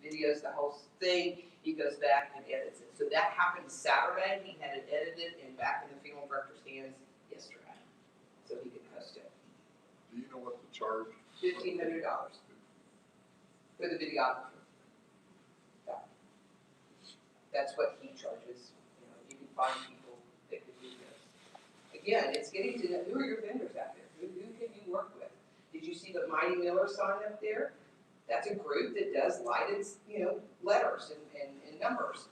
videos the whole thing. He goes back and edits it. So that happened Saturday. He had it edited and back in the funeral director's hands yesterday, so he could post it. Do you know what the charge? $1,500. for the videographer. Yeah. That's what he charges. You know, you can find people that can do this. Again, it's getting to know who are your vendors out there. Who can you work with? Did you see the Mighty Miller sign up there? That's a group that does lighted, letters and numbers.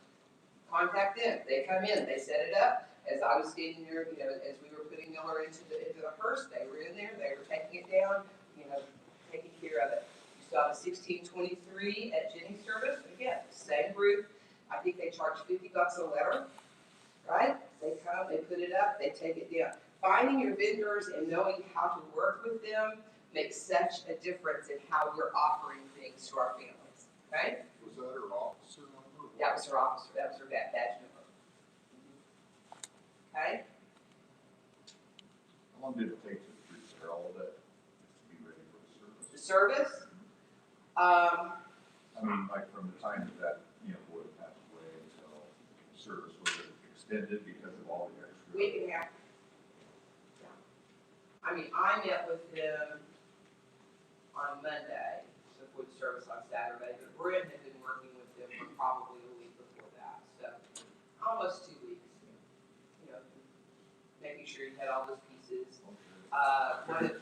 Contact them. They come in. They set it up. As I was standing there, as we were putting Miller into the hearse, they were in there. They were taking it down. Taking care of it. You saw the 1623 at Jenny's service. Again, same group. I think they charge $50 a letter, right? They come, they put it up, they take it down. Finding your vendors and knowing how to work with them makes such a difference in how we're offering things to our families, okay? Was that her officer number? That was her officer, that was her badge number. Okay? How long did it take to prepare all of that to be ready for the service? The service, I mean, like from the time that boy passed away until service, was it extended because of all the extra? week and a half. Yeah. I mean, I met with them on Monday, so for the service on Saturday, but Brent had been working with them for probably a week before that, so almost 2 weeks. Making sure you had all those pieces. One of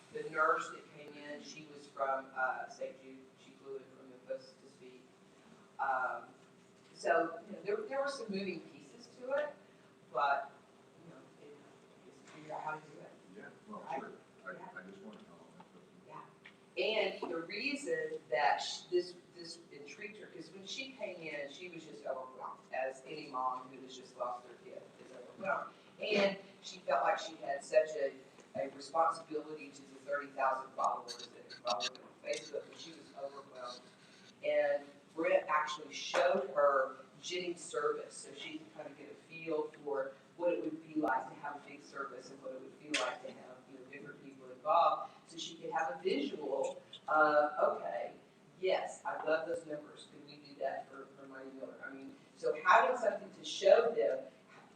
the nurse that came in, she was from St. Jude. She flew in from Memphis to speak. So there were some moving pieces to it, but just figure out how to do it. Yeah, well, right? sure. I just want to know. And the reason that this intrigued her, because when she came in, she was just overwhelmed, as any mom who has just lost their kid is overwhelmed. And she felt like she had such a responsibility to the 30,000 followers that followed her on Facebook, and she was overwhelmed. And Brett actually showed her Jenny's service, so she could kind of get a feel for what it would be like to have a big service and what it would feel like to have different people involved, so she could have a visual of, okay, yes, I love those numbers. Could we do that for Mighty Miller? I mean, so having something to show them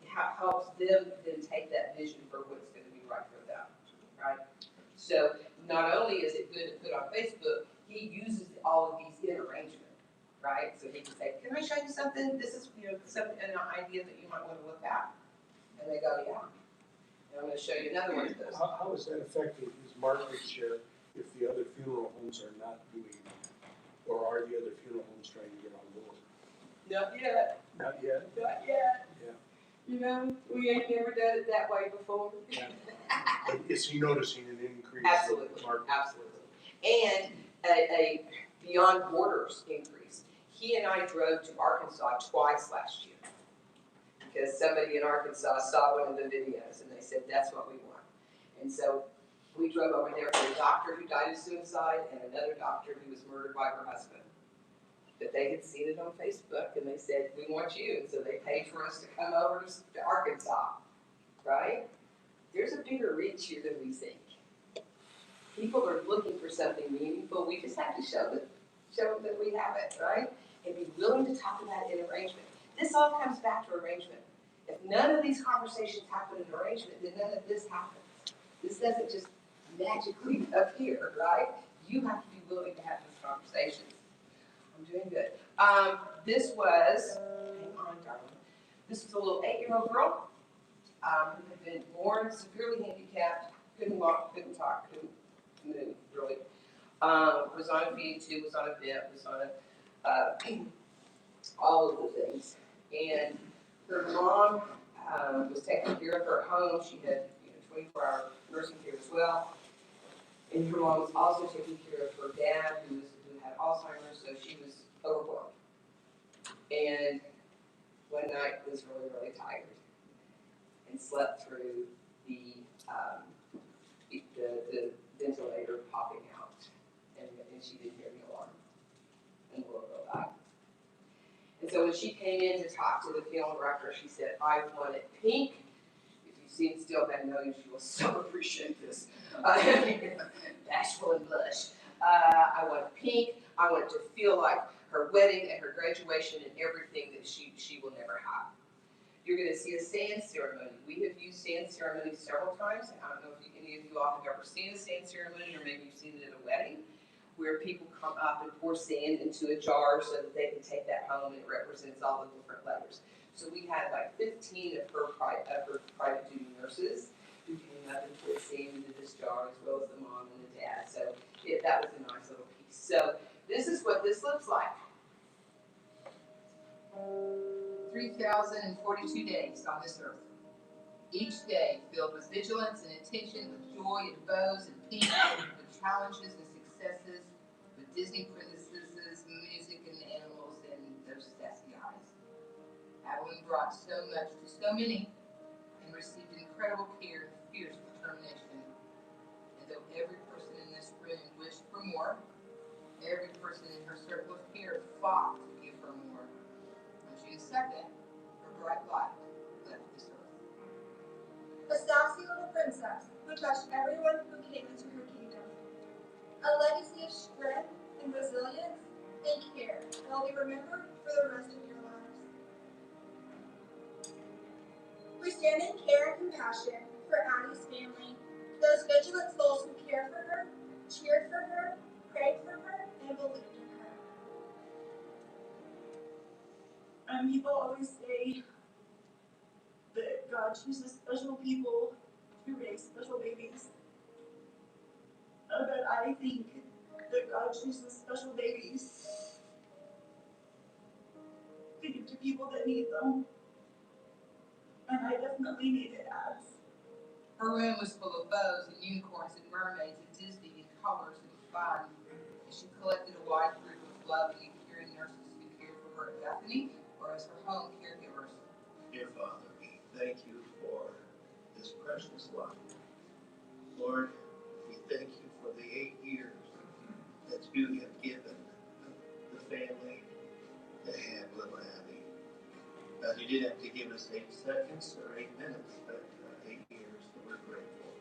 helps them then take that vision for what's going to be right for them, right? So not only is it good to put on Facebook, he uses all of these in arrangement, right? So he can say, can I show you something? This is something, an idea that you might want to look at. And they go, yeah. And I'm going to show you another one of those. How is that affecting his market share if the other funeral homes are not doing it? Or are the other funeral homes trying to get on board? Not yet. Not yet? Not yet. Yeah. We ain't never done it that way before. But is he noticing an increase? Absolutely, in market? absolutely. And a beyond borders increase. He and I drove to Arkansas twice last year because somebody in Arkansas saw one of the videos and they said, that's what we want. And so we drove over there for a doctor who died of suicide and another doctor who was murdered by her husband. But they had seen it on Facebook and they said, we want you. And so they paid for us to come over to Arkansas, right? There's a bigger reach here than we think. People are looking for something meaningful. We just have to show them that we have it, right? And be willing to talk about it in arrangement. This all comes back to arrangement. If none of these conversations happen in arrangement, then none of this happens. This doesn't just magically appear, right? You have to be willing to have these conversations. I'm doing good. This was, hang on, darling. This was a little 8-year-old girl who had been born severely handicapped, couldn't walk, couldn't talk, couldn't move, really. Was on a feeding tube, was on a vent, was on a, all of the things. And her mom was taking care of her at home. She had 24-hour nursing care as well. And her mom was also taking care of her dad who had Alzheimer's, so she was overwhelmed. And one night was really, really tired and slept through the ventilator popping out, and she didn't hear the alarm, and the little girl died. And so when she came in to talk to the funeral director, she said, I want it pink. If you've seen Still Magnolias, you will so appreciate this. Bashful and blush. I want it pink. I want it to feel like her wedding and her graduation and everything that she will never have. You're going to see a sand ceremony. We have used sand ceremonies several times. I don't know if any of you all have ever seen a sand ceremony, or maybe you've seen it at a wedding. where people come up and pour sand into a jar so that they can take that home, and it represents all the different letters. So we had like 15 of her private duty nurses who came up and poured sand into this jar, as well as the mom and the dad. So that was a nice little piece. So this is what this looks like. 3,042 days on this earth. Each day filled with vigilance and attention, with joy and bows and pain, with challenges and successes, with Disney princesses, music and animals, and those sassy eyes. Adeline brought so much to so many and received incredible care and fierce determination. And though every person in this room wished for more, every person in her circle of care fought to give her more. On June 2nd, her bright light left this earth. A sassy little princess who touched everyone who came into her kingdom. A legacy of strength and resilience and care that will be remembered for the rest of your lives. We stand in care and compassion for Addie's family, those vigilant souls who cared for her, cheered for her, prayed for her, and believed in her. People always say that God chooses special people to raise special babies. But I think that God chooses special babies to give to people that need them. And I definitely needed ads. Her room was full of bows and unicorns and mermaids and Disney and colors and fun. And she collected a wide group of loving and caring nurses who cared for her at Bethany or as her home caregivers. Dear Father, we thank you for this precious life. Lord, we thank you for the 8 years that you have given the family to have little Abby. You didn't have to give us 8 seconds or 8 minutes, but 8 years, and we're grateful.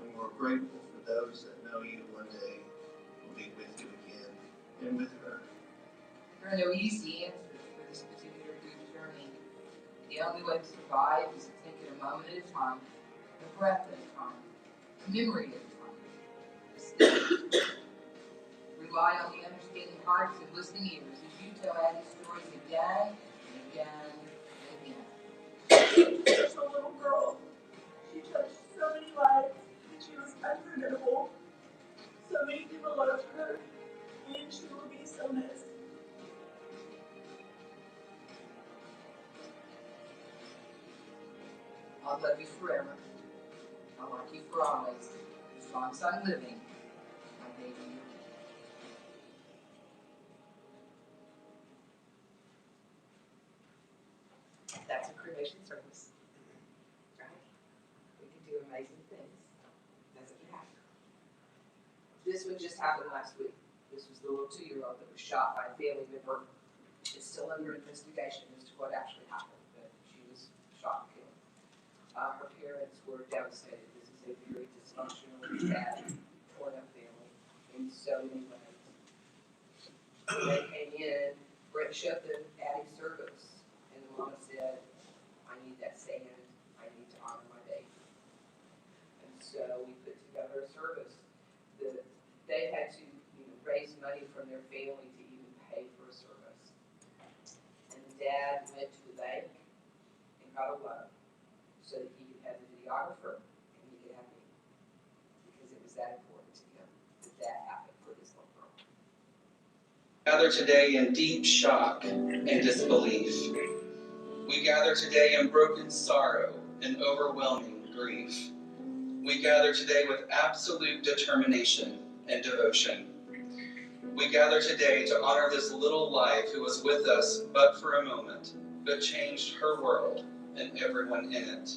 And we're grateful for those that know you one day will be with you again and with her. There are no easy answers for this particular grief journey. The only way to survive is to take it a moment at a time, a breath at a time, a memory at a time, a step. Rely on the understanding hearts and listening ears as you tell Addie's stories again and again and again. Such a little girl. She touched so many lives, and she was unforgettable. So many people loved her, and she will be so missed. I'll love you forever. I'll like you for always. As long as I'm living, my baby. That's a cremation service. Right? We can do amazing things. Doesn't matter. This one just happened last week. This was the little 2-year-old that was shot by a family member. It's still under investigation as to what actually happened, but she was shot and killed. Her parents were devastated. This is a very dysfunctional, sad, torn up family in so many ways. They came in, Brett showed them Addie's service, and the mama said, I need that sand. I need to honor my baby. And so we put together a service that they had to raise money from their family to even pay for a service. And the dad went to the bank and got a loan so that he could have the videographer and he could have me. Because it was that important to him that happened for this little girl. Gather today in deep shock and disbelief. We gather today in broken sorrow and overwhelming grief. We gather today with absolute determination and devotion. We gather today to honor this little life who was with us but for a moment, but changed her world and everyone in it.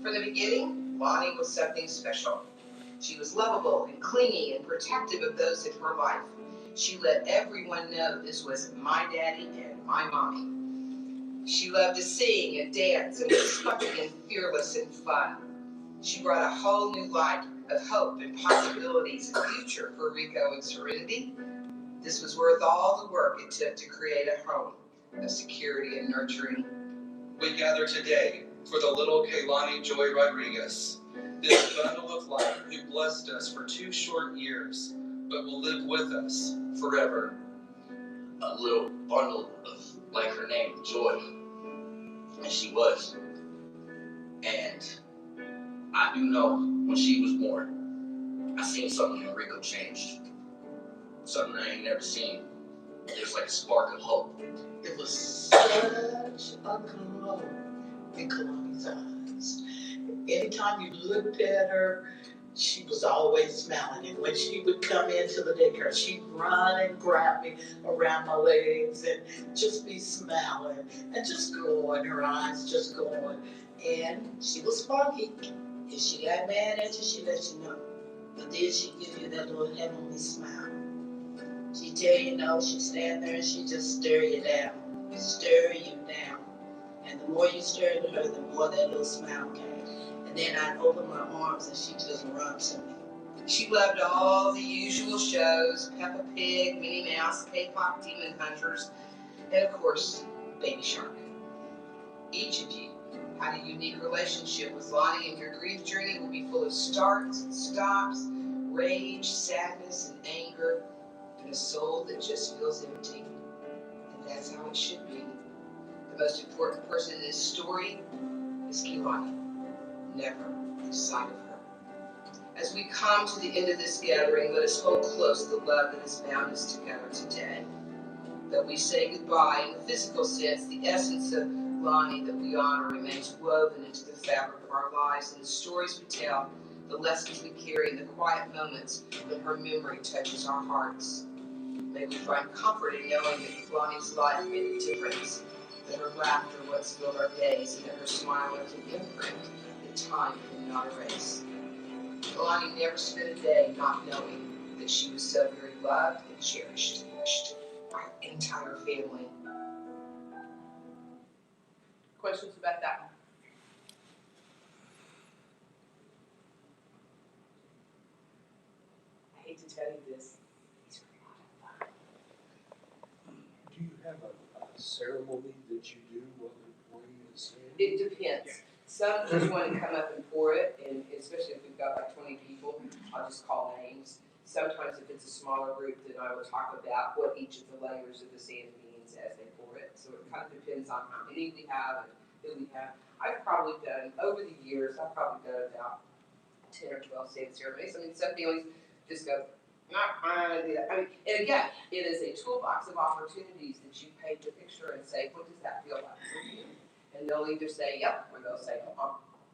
From the beginning, Lonnie was something special. She was lovable and clingy and protective of those in her life. She let everyone know this was my daddy and my mommy. She loved to sing and dance and was spunky and fearless and fun. She brought a whole new light of hope and possibilities and future for Rico and Serenity. This was worth all the work it took to create a home of security and nurturing. We gather today for the little Kaylani Joy Rodriguez, this bundle of life who blessed us for 2 short years, but will live with us forever. A little bundle of, like her name, joy. And she was. And I do know when she was born, I seen something in Rico changed. Something I ain't never seen. There's like a spark of hope. It was such a glow in Kalani's eyes. Anytime you looked at her, she was always smiling. And when she would come into the daycare, she'd run and grab me around my legs and just be smiling and just glowing, her eyes just glowing. And she was funky. If she got mad at you, she let you know. But then she'd give you that little heavenly smile. She'd tell you no, she'd stand there and she'd just stare you down. Stir you down. And the more you stirred her, the more that little smile came. And then I'd open my arms and she'd just run to me. She loved all the usual shows, Peppa Pig, Minnie Mouse, K-pop Demon Hunters, and of course, Baby Shark. Each of you had a unique relationship with Lonnie, and your grief journey will be full of starts and stops, rage, sadness, and anger, and a soul that just feels empty. And that's how it should be. The most important person in this story is Kehlani. Never lose sight of her. As we come to the end of this gathering, let us hold close the love that has bound us together today. That we say goodbye in the physical sense, the essence of Lonnie that we honor remains woven into the fabric of our lives, and the stories we tell, the lessons we carry, and the quiet moments when her memory touches our hearts. May we find comfort in knowing that Lonnie's life made a difference, that her laughter once filled our days, and that her smile left an imprint that time could not erase. Lonnie never spent a day not knowing that she was so very loved and cherished. Our entire family. Questions about that one? I hate to tell you this. These are a lot of fun. Do you have a ceremony that you do while the wine is in? It depends. Some just want to come up and pour it, and especially if we've got like 20 people, I'll just call names. Sometimes if it's a smaller group, then I will talk about what each of the layers of the sand means as they pour it. So it kind of depends on how many we have and who we have. I've probably done, over the years, I've probably done about 10 or 12 sand ceremonies. I mean, some families just go, not I do that. I mean, and again, it is a toolbox of opportunities that you paint the picture and say, what does that feel like for you? And they'll either say, yep, or they'll say,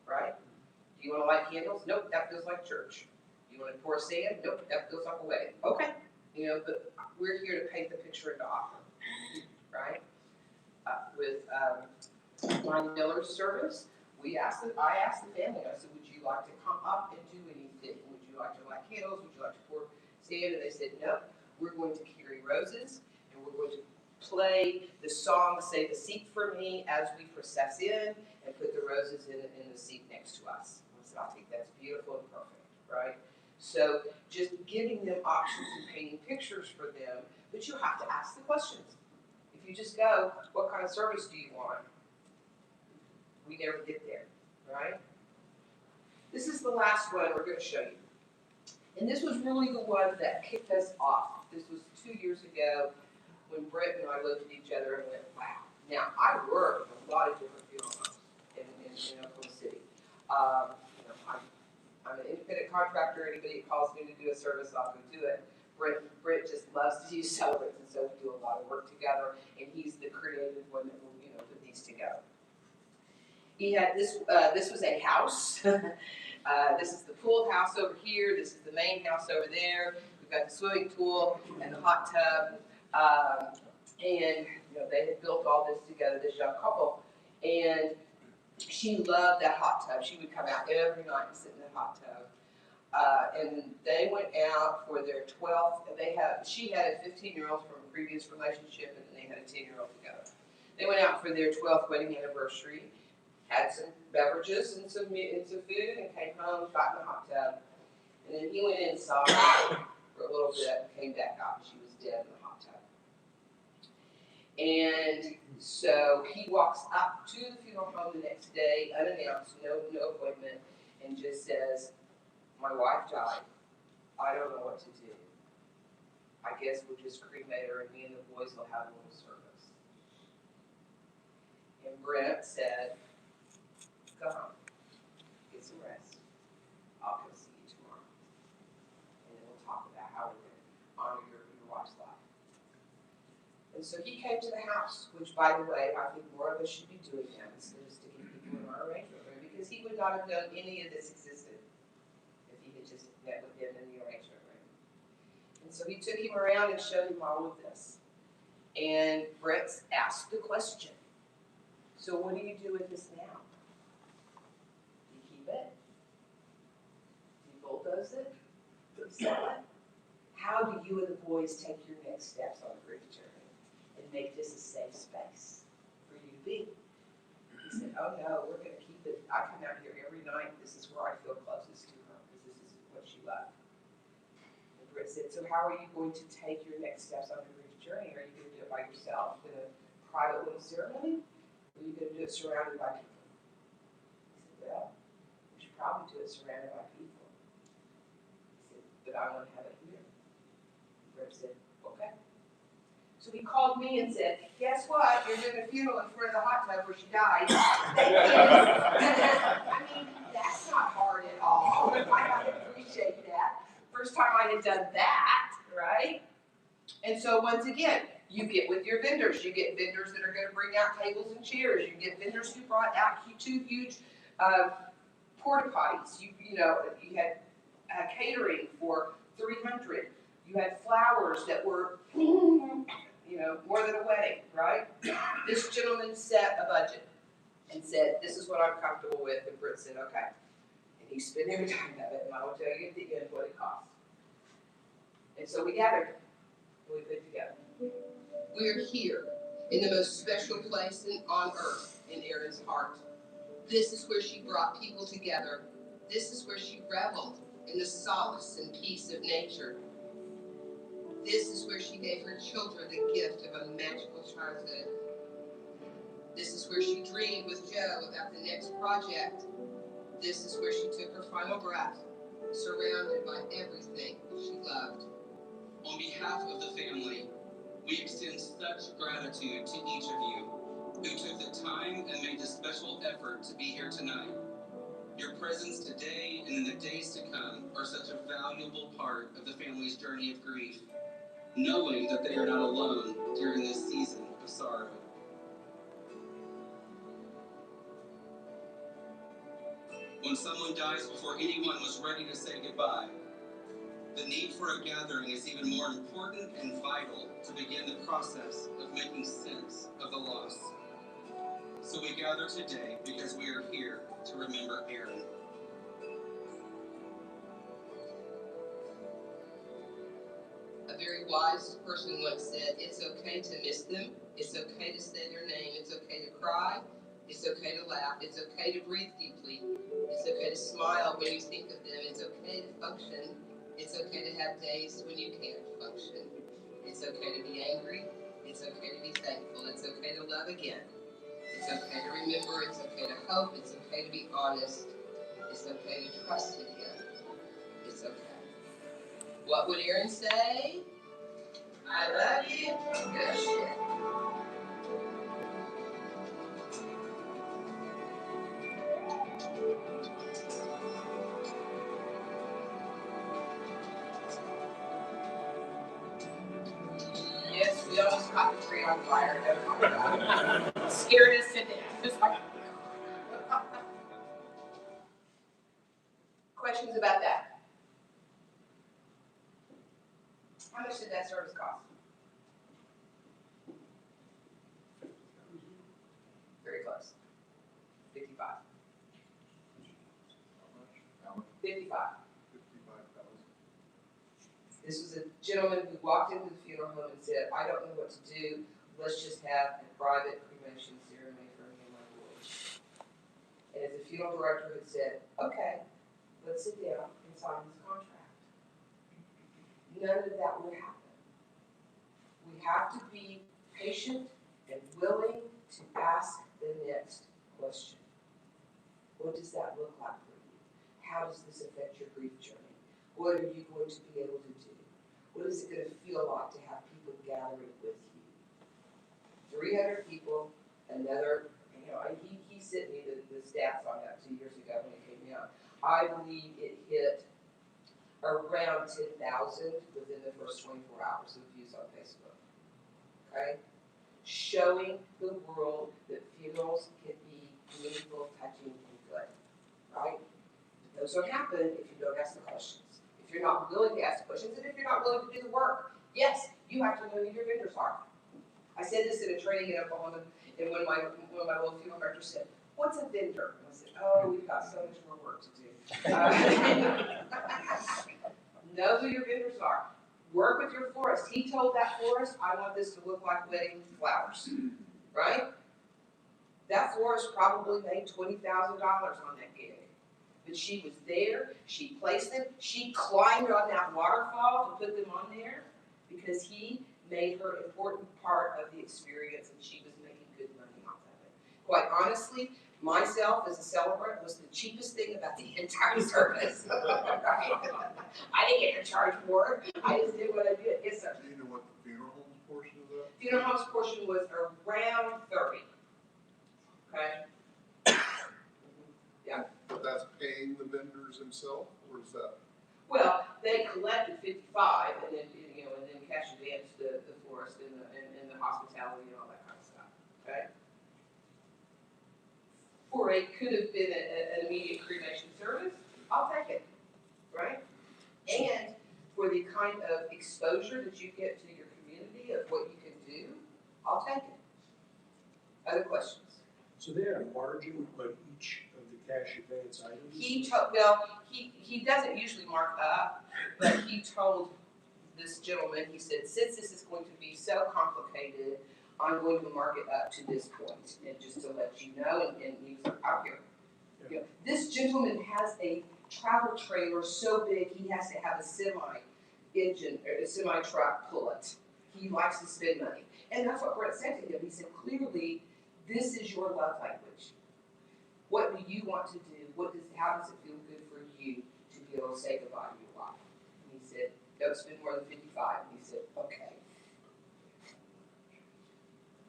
right? Do you want to light candles? Nope, that feels like church. You want to pour sand? Nope, that feels like a wedding. Okay, but we're here to paint the picture and to offer, right? With Lonnie Miller's service, I asked the family, I said, would you like to come up and do anything? Would you like to light candles? Would you like to pour sand? And they said, no, we're going to carry roses, and we're going to play the song, Say the Seat for Me, as we process in, and put the roses in the seat next to us. I said, I think that's beautiful and perfect, right? So just giving them options and painting pictures for them, but you have to ask the questions. If you just go, what kind of service do you want? We never get there, right? This is the last one we're going to show you. And this was really the one that kicked us off. This was 2 years ago when Brett and I looked at each other and went, wow. Now, I work with a lot of different funeral homes in Oklahoma City. I'm an independent contractor. Anybody that calls me to do a service, I'll go do it. Brett just loves to use celebrants, and so we do a lot of work together, and he's the creative one that will, put these together. He had this was a house. This is the pool house over here. This is the main house over there. We've got the swimming pool and the hot tub. And they had built all this together, this young couple. And she loved that hot tub. She would come out every night and sit in the hot tub. And they went out for their 12th. She had a 15-year-old from a previous relationship, and then they had a 10-year-old together. They went out for their 12th wedding anniversary, had some beverages and some food, and came home, got in the hot tub. And then he went inside for a little bit, came back out, and she was dead in the hot tub. And so he walks up to the funeral home the next day, unannounced, no appointment, and just says, my wife died. I don't know what to do. I guess we'll just cremate her and me and the boys will have a little service. And Brent said, go home, get some rest. I'll come see you tomorrow. And then we'll talk about how we're going to honor your wife's life. And so he came to the house, which, by the way, I think more of us should be doing that instead of sticking people in our arrangement room, because he would not have known any of this existed if he had just met with him in the arrangement room. And so he took him around and showed him all of this. And Brett asked the question, so what do you do with this now? Do you keep it? Do you bulldoze it? Do you sell it? How do you and the boys take your next steps on the grief journey and make this a safe space for you to be? He said, oh no, we're going to keep it. I come out here every night. This is where I feel closest to her because this is what she loved. And Britt said, so how are you going to take your next steps on the grief journey? Are you going to do it by yourself in a private little ceremony? Or are you going to do it surrounded by people? He said, well, we should probably do it surrounded by people. He said, but I want to have it here. Brett said, okay. So he called me and said, guess what? You're doing a funeral in front of the hot tub where she died. I mean, that's not hard at all. I appreciate that. First time I had done that, right? And so once again, you get with your vendors. You get vendors that are going to bring out tables and chairs. You get vendors who brought out 2 huge porta potties. You had catering for 300. You had flowers that were, more than a wedding, right? This gentleman set a budget and said, this is what I'm comfortable with. And Britt said, okay. And he spent every dime of it, and I will tell you at the end what it cost. And so we gathered, and we put it together. We're here in the most special place on earth, in Erin's heart. This is where she brought people together. This is where she reveled in the solace and peace of nature. This is where she gave her children the gift of a magical childhood. This is where she dreamed with Joe about the next project. This is where she took her final breath, surrounded by everything she loved. On behalf of the family, we extend such gratitude to each of you who took the time and made the special effort to be here tonight. Your presence today and in the days to come are such a valuable part of the family's journey of grief, knowing that they are not alone during this season of sorrow. When someone dies before anyone was ready to say goodbye, the need for a gathering is even more important and vital to begin the process of making sense of the loss. So we gather today because we are here to remember Erin. A very wise person once said, it's okay to miss them, it's okay to say their name, it's okay to cry, it's okay to laugh, it's okay to breathe deeply, it's okay to smile when you think of them, it's okay to function, it's okay to have days when you can't function, it's okay to be angry, it's okay to be thankful, it's okay to love again, it's okay to remember, it's okay to hope, it's okay to be honest, it's okay to trust again, it's okay. What would Erin say? I love you. Good shit. Yes, we almost caught the tree on fire. Scared us to death. Just like... Questions about that? How much did that service cost? Very close. 55. 55. This was a gentleman who walked into the funeral home and said, I don't know what to do. Let's just have a private cremation ceremony for me and my boys. And as the funeral director had said, okay, let's sit down and sign this contract. None of that would happen. We have to be patient and willing to ask the next question. What does that look like for you? How does this affect your grief journey? What are you going to be able to do? What is it gonna feel like to have people gathering with you? 300 people, another, he sent me the stats on that 2 years ago when it came out. I believe it hit around 10,000 within the first 24 hours of views on Facebook. Okay? Showing the world that funerals can be meaningful, touching, and good. Right? Those don't happen if you don't ask the questions. If you're not willing to ask the questions, and if you're not willing to do the work. Yes, you have to know who your vendors are. I said this in a training in Oklahoma, and one of my little funeral directors said, "What's a vendor?" And I said, "Oh, we've got so much more work to do." Know who your vendors are. Work with your florist. He told that florist, "I want this to look like wedding flowers." Right? That florist probably made $20,000 on that gig. But she was there, she placed them, she climbed on that waterfall to put them on there because he made her an important part of the experience and she was making good money off of it. Quite honestly, myself as a celebrant was the cheapest thing about the entire service. Right? I didn't get to charge more, I just did what I did. Yes, sir. Do you know what the funeral homes portion of that? Funeral homes portion was around 30. Okay? Yeah. But that's paying the vendors themselves, or is that? Well, they collected 55 and then, and then cash advanced the florist and the hospitality and all that kind of stuff. Okay? For it could have been an immediate cremation service, I'll take it. Right? And for the kind of exposure that you get to your community of what you can do, I'll take it. Other questions? So they had a margin on each of the cash advance items? He doesn't usually mark up, but he told this gentleman, he said, since this is going to be so complicated, I'm going to mark it up to this point, and just to let you know, and he was like, out here. Yeah. This gentleman has a travel trailer so big he has to have a semi-engine, or a semi-truck pull it. He likes to spend money. And that's what Brett said to him. He said, clearly, this is your love language. What do you want to do? How does it feel good for you to be able to say goodbye to your wife? And he said, don't spend more than 55. And he said, okay.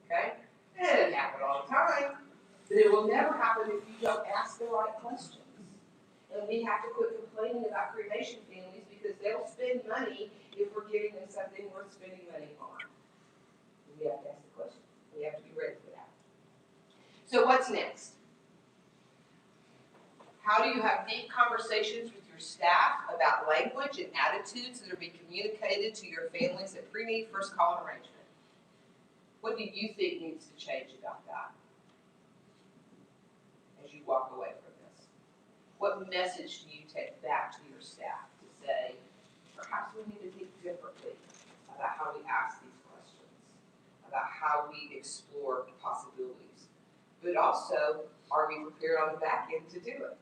Okay? It doesn't happen all the time. But it will never happen if you don't ask the right questions. And we have to quit complaining about cremation families because they'll spend money if we're giving them something worth spending money on. We have to ask the question. We have to be ready for that. So what's next? How do you have deep conversations with your staff about language and attitudes that are being communicated to your families at pre-need first call arrangement? What do you think needs to change about that as you walk away from this? What message do you take back to your staff to say, perhaps we need to think differently about how we ask these questions, about how we explore possibilities, but also, are we prepared on the back end to do it?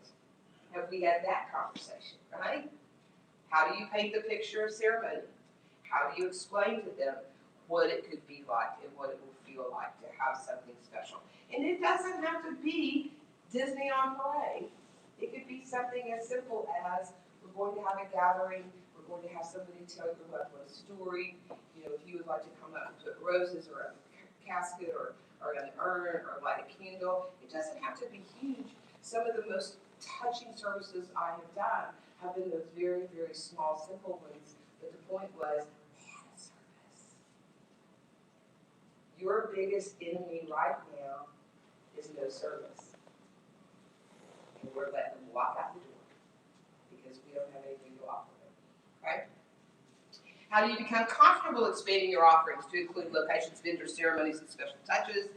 Have we had that conversation, right? How do you paint the picture of ceremony? How do you explain to them what it could be like and what it will feel like to have something special? And it doesn't have to be Disney on parade. It could be something as simple as we're going to have a gathering, we're going to have somebody tell your loved one a story. If you would like to come up and put roses or a casket or an urn or light a candle, it doesn't have to be huge. Some of the most touching services I have done have been those very, very small, simple ones, but the point was, we had a service. Your biggest enemy right now is no service. And we're letting them walk out the door because we don't have anything to offer them, right? How do you become comfortable expanding your offerings to include locations, vendors, ceremonies, and special touches?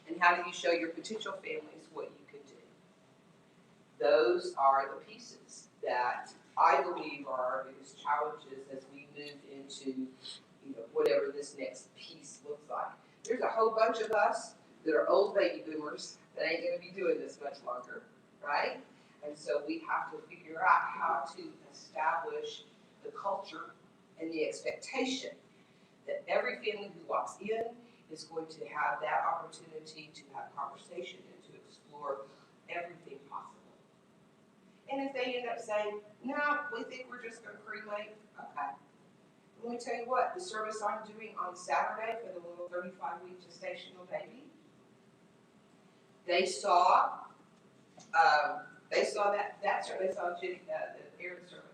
And how do you show your potential families what you can do? Those are the pieces that I believe are our biggest challenges as we move into, whatever this next piece looks like. There's a whole bunch of us that are old baby boomers that ain't going to be doing this much longer, right? And so we have to figure out how to establish the culture and the expectation that every family who walks in is going to have that opportunity to have conversation and to explore everything possible. And if they end up saying, no, we think we're just going to cremate, okay. let me tell you what, the service I'm doing on Saturday for the little 35-week gestational baby, they saw that service, they saw the parent service.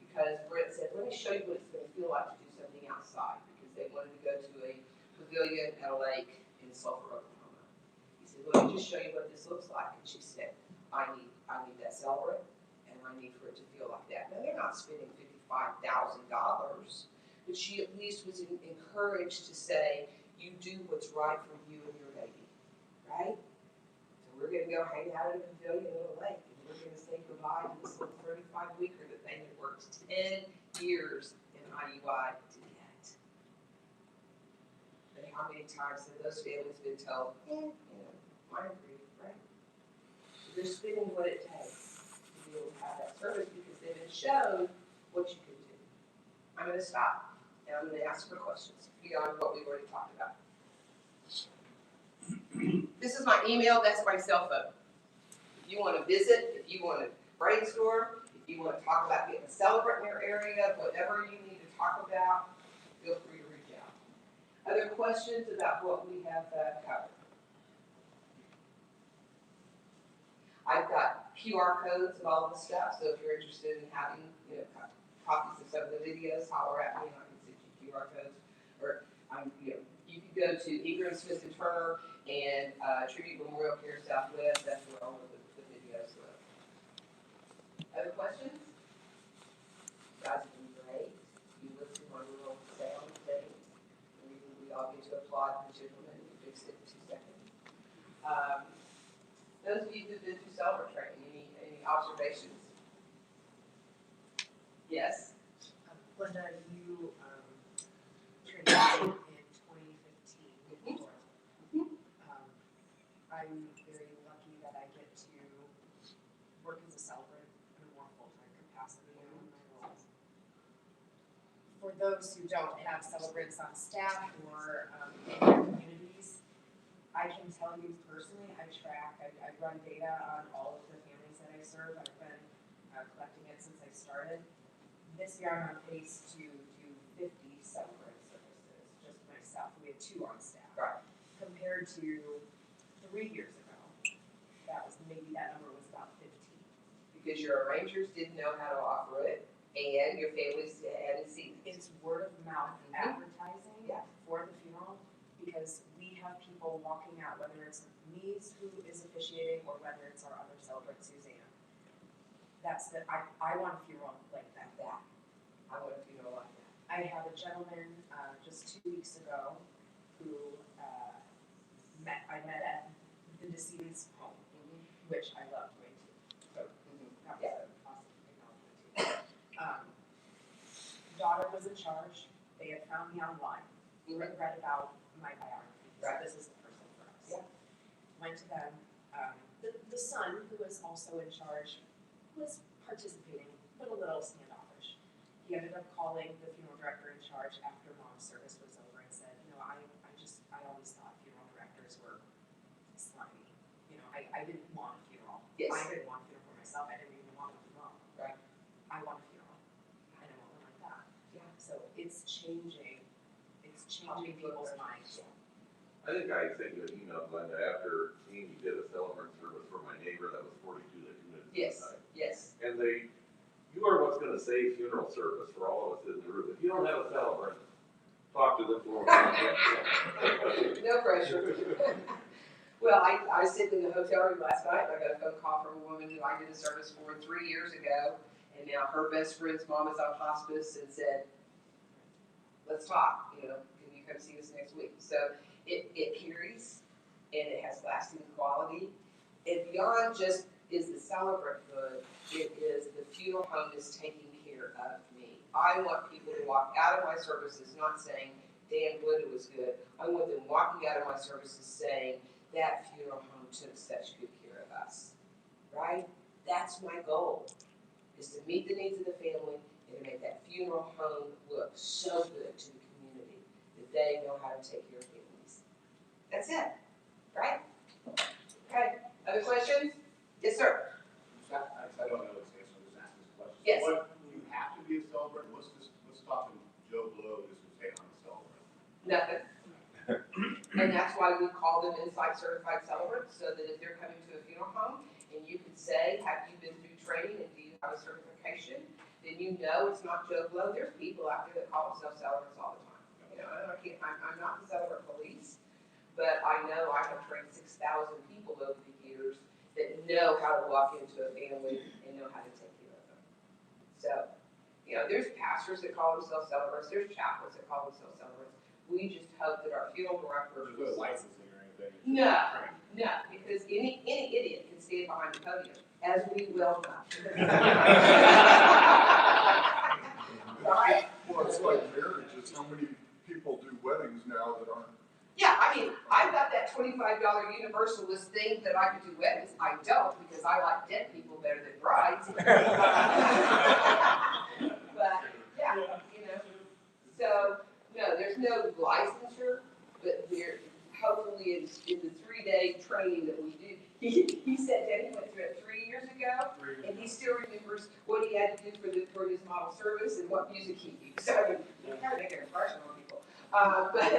Because Brent said, let me show you what it's gonna feel like to do something outside, because they wanted to go to a pavilion at a lake in Sulphur, Oklahoma. He said, let me just show you what this looks like, and she said, I need that celebrant, and I need for it to feel like that. Now, they're not spending $55,000, but she at least was encouraged to say, you do what's right for you and your baby, right? So we're gonna go hang out at a pavilion at a lake, and we're gonna say goodbye to this little 35-weeker that they had worked 10 years in IUI to get. But how many times have those families been told, minor grief, right? So they're spending what it takes to be able to have that service because they've been shown what you can do. I'm going to stop and I'm going to ask for questions beyond what we've already talked about. This is my email, that's my cell phone. If you want to visit, if you want to brainstorm, if you want to talk about getting a celebrant in your area, whatever you need to talk about, feel free to reach out. Other questions about what we have covered? I've got QR codes and all of the stuff, so if you're interested in having copies of some of the videos, holler at me and I can send you QR codes. Or you can go to Eager and Smith and Turner and Tribute Memorial Care Southwest. That's where all of the videos live. Other questions? You guys have been great. You listened to my little sound thing. We all get to applaud the gentleman who fixed it in 2 seconds. Those of you who've been through celebrant training, any observations? Yes? Glenda, you trained in 2015. I'm very lucky that I get to work as a celebrant in a more full-time capacity in my role. For those who don't have celebrants on staff or in their communities, I can tell you personally, I run data on all of the families that I serve. I've been collecting it since I started. This year I'm on pace to do 50 celebrant services, just myself. We had 2 on staff. Right. Compared to 3 years ago, that number was about 15. Because your arrangers didn't know how to offer it, and your families hadn't seen it. It's word of mouth advertising for the funeral, because we have people walking out, whether it's me who is officiating or whether it's our other celebrant, Suzanne. I want a funeral like that. I want a funeral like that. I had a gentleman just 2 weeks ago who I met at the decedent's home, which I love going to. So that was an awesome acknowledgement too. Daughter was in charge. They had found me online. Read about my biography. So this is the person for us. Yeah. Went to them. The son, who was also in charge, was participating, but a little standoffish. He ended up calling the funeral director in charge after mom's service was over and said, I always thought funeral directors were slimy. I didn't want a funeral. Yes. I didn't want a funeral for myself. I didn't even want one for mom. Right. I want a funeral. And I want one like that. Yeah. So it's changing. It's changing people's minds. I think I sent you an email, Glenda, after seeing you did a celebrant service for my neighbor that was 42 that committed suicide. Yes. And you are what's going to save funeral service for all of us in the room. If you don't have a celebrant, talk to them for me. No pressure. Well, I was sitting in the hotel room last night and I got a phone call from a woman who I did a service for 3 years ago, and now her best friend's mom is on hospice and said, let's talk, can you come see us next week? So it carries and it has lasting quality. And beyond just is the celebrant good, it is the funeral home is taking care of me. I want people to walk out of my services not saying, Dan, Glenda was good. I want them walking out of my services saying, that funeral home took such good care of us, right? That's my goal, is to meet the needs of the family and to make that funeral home look so good to the community that they know how to take care of families. That's it, right? Okay, other questions? Yes, sir. I don't know this answer, I'm just asking this question. Yes. What, do you have to be a celebrant? Let's talk in why we call them Insight Certified Celebrants, so that if they're coming to a funeral home and you can say, have you been through training and do you have a certification, then you know it's not Joe Blow. There's people out there that call themselves celebrants all the time. You know, I'm not the celebrant police, but I know I have trained 6,000 people over the years that know how to walk into a family and know how to take care of them. So, you know, there's pastors that call themselves celebrants, there's chaplains that call themselves celebrants. We just hope that our funeral directors. There's no licensing or anything. No, because any idiot can stand behind the podium, as we well know. Right? Well, it's like marriages, how many people do weddings now that aren't? Yeah, I mean, I've got that $25 universalist thing that I could do weddings. I don't, because I like dead people better than brides. But, yeah, you know, so, no, there's no licensure, but we're hopefully in the 3-day training that we do. He said that he went through it 3 years ago, and he still remembers what he had to do for his model service and what music he used. So, you kind of make an impression on people. But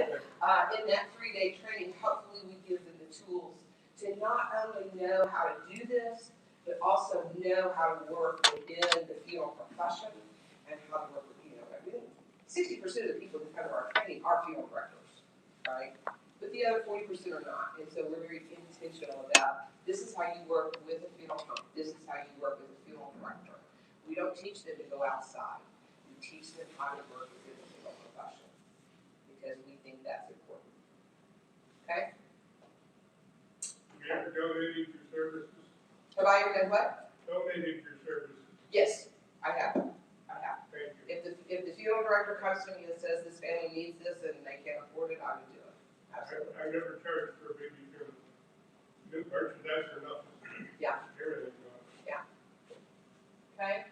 in that 3-day training, hopefully we give them the tools to not only know how to do this, but also know how to work within the funeral profession and how to work with, you know, I mean, 60% of the people that come to our training are funeral directors, right? But the other 40% are not, and so we're very intentional about this is how you work with a funeral home, this is how you work with a funeral director. We don't teach them to go outside, we teach them how to work within the funeral profession, because we think that's important. Okay? Have you ever donated your services? Have I ever done what? Donated your services? Yes, I have. I have. Thank you. If the funeral director comes to me and says this family needs this and they can't afford it, I would do it. Absolutely. I never charged for a baby funeral. New merchandise or nothing. Yeah. Everything. Yeah. Okay?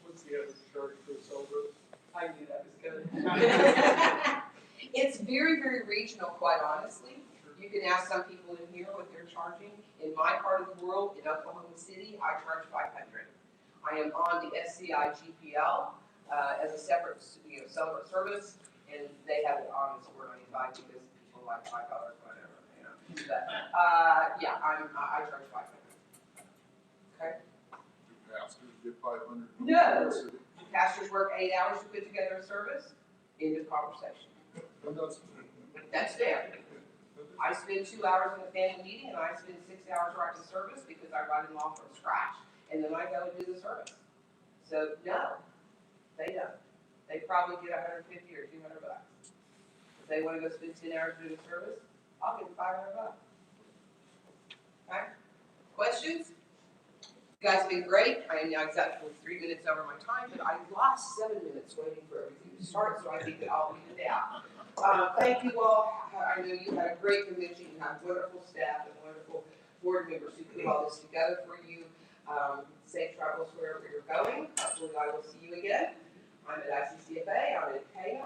What's the other charge for celebrants? I knew that was good. It's very, very regional, quite honestly. You can ask some people in here what they're charging. In my part of the world, in Oklahoma City, I charge $500. I am on the SCI GPL as a separate, celebrant service, and they have it on as $495 because people like $5, whatever, you know. But yeah, I charge $500. Okay. Do pastors get 500? No. Pastors work 8 hours to put together a service. End of conversation. That's fair. I spend 2 hours in a family meeting and I spend 6 hours writing the service because I write them all from scratch. And then I go and do the service. So no, they don't. They probably get $150 or $200. If they want to go spend 10 hours doing a service, I'll give them $500. Okay? Questions? You guys have been great. I am now exactly 3 minutes over my time, but I lost 7 minutes waiting for everything to start, so I think that I'll leave it out. Thank you all. I know you had a great convention. You have wonderful staff and wonderful board members who put all this together for you. Safe travels wherever you're going. Hopefully I will see you again. I'm at ICCFA. I'm at KO.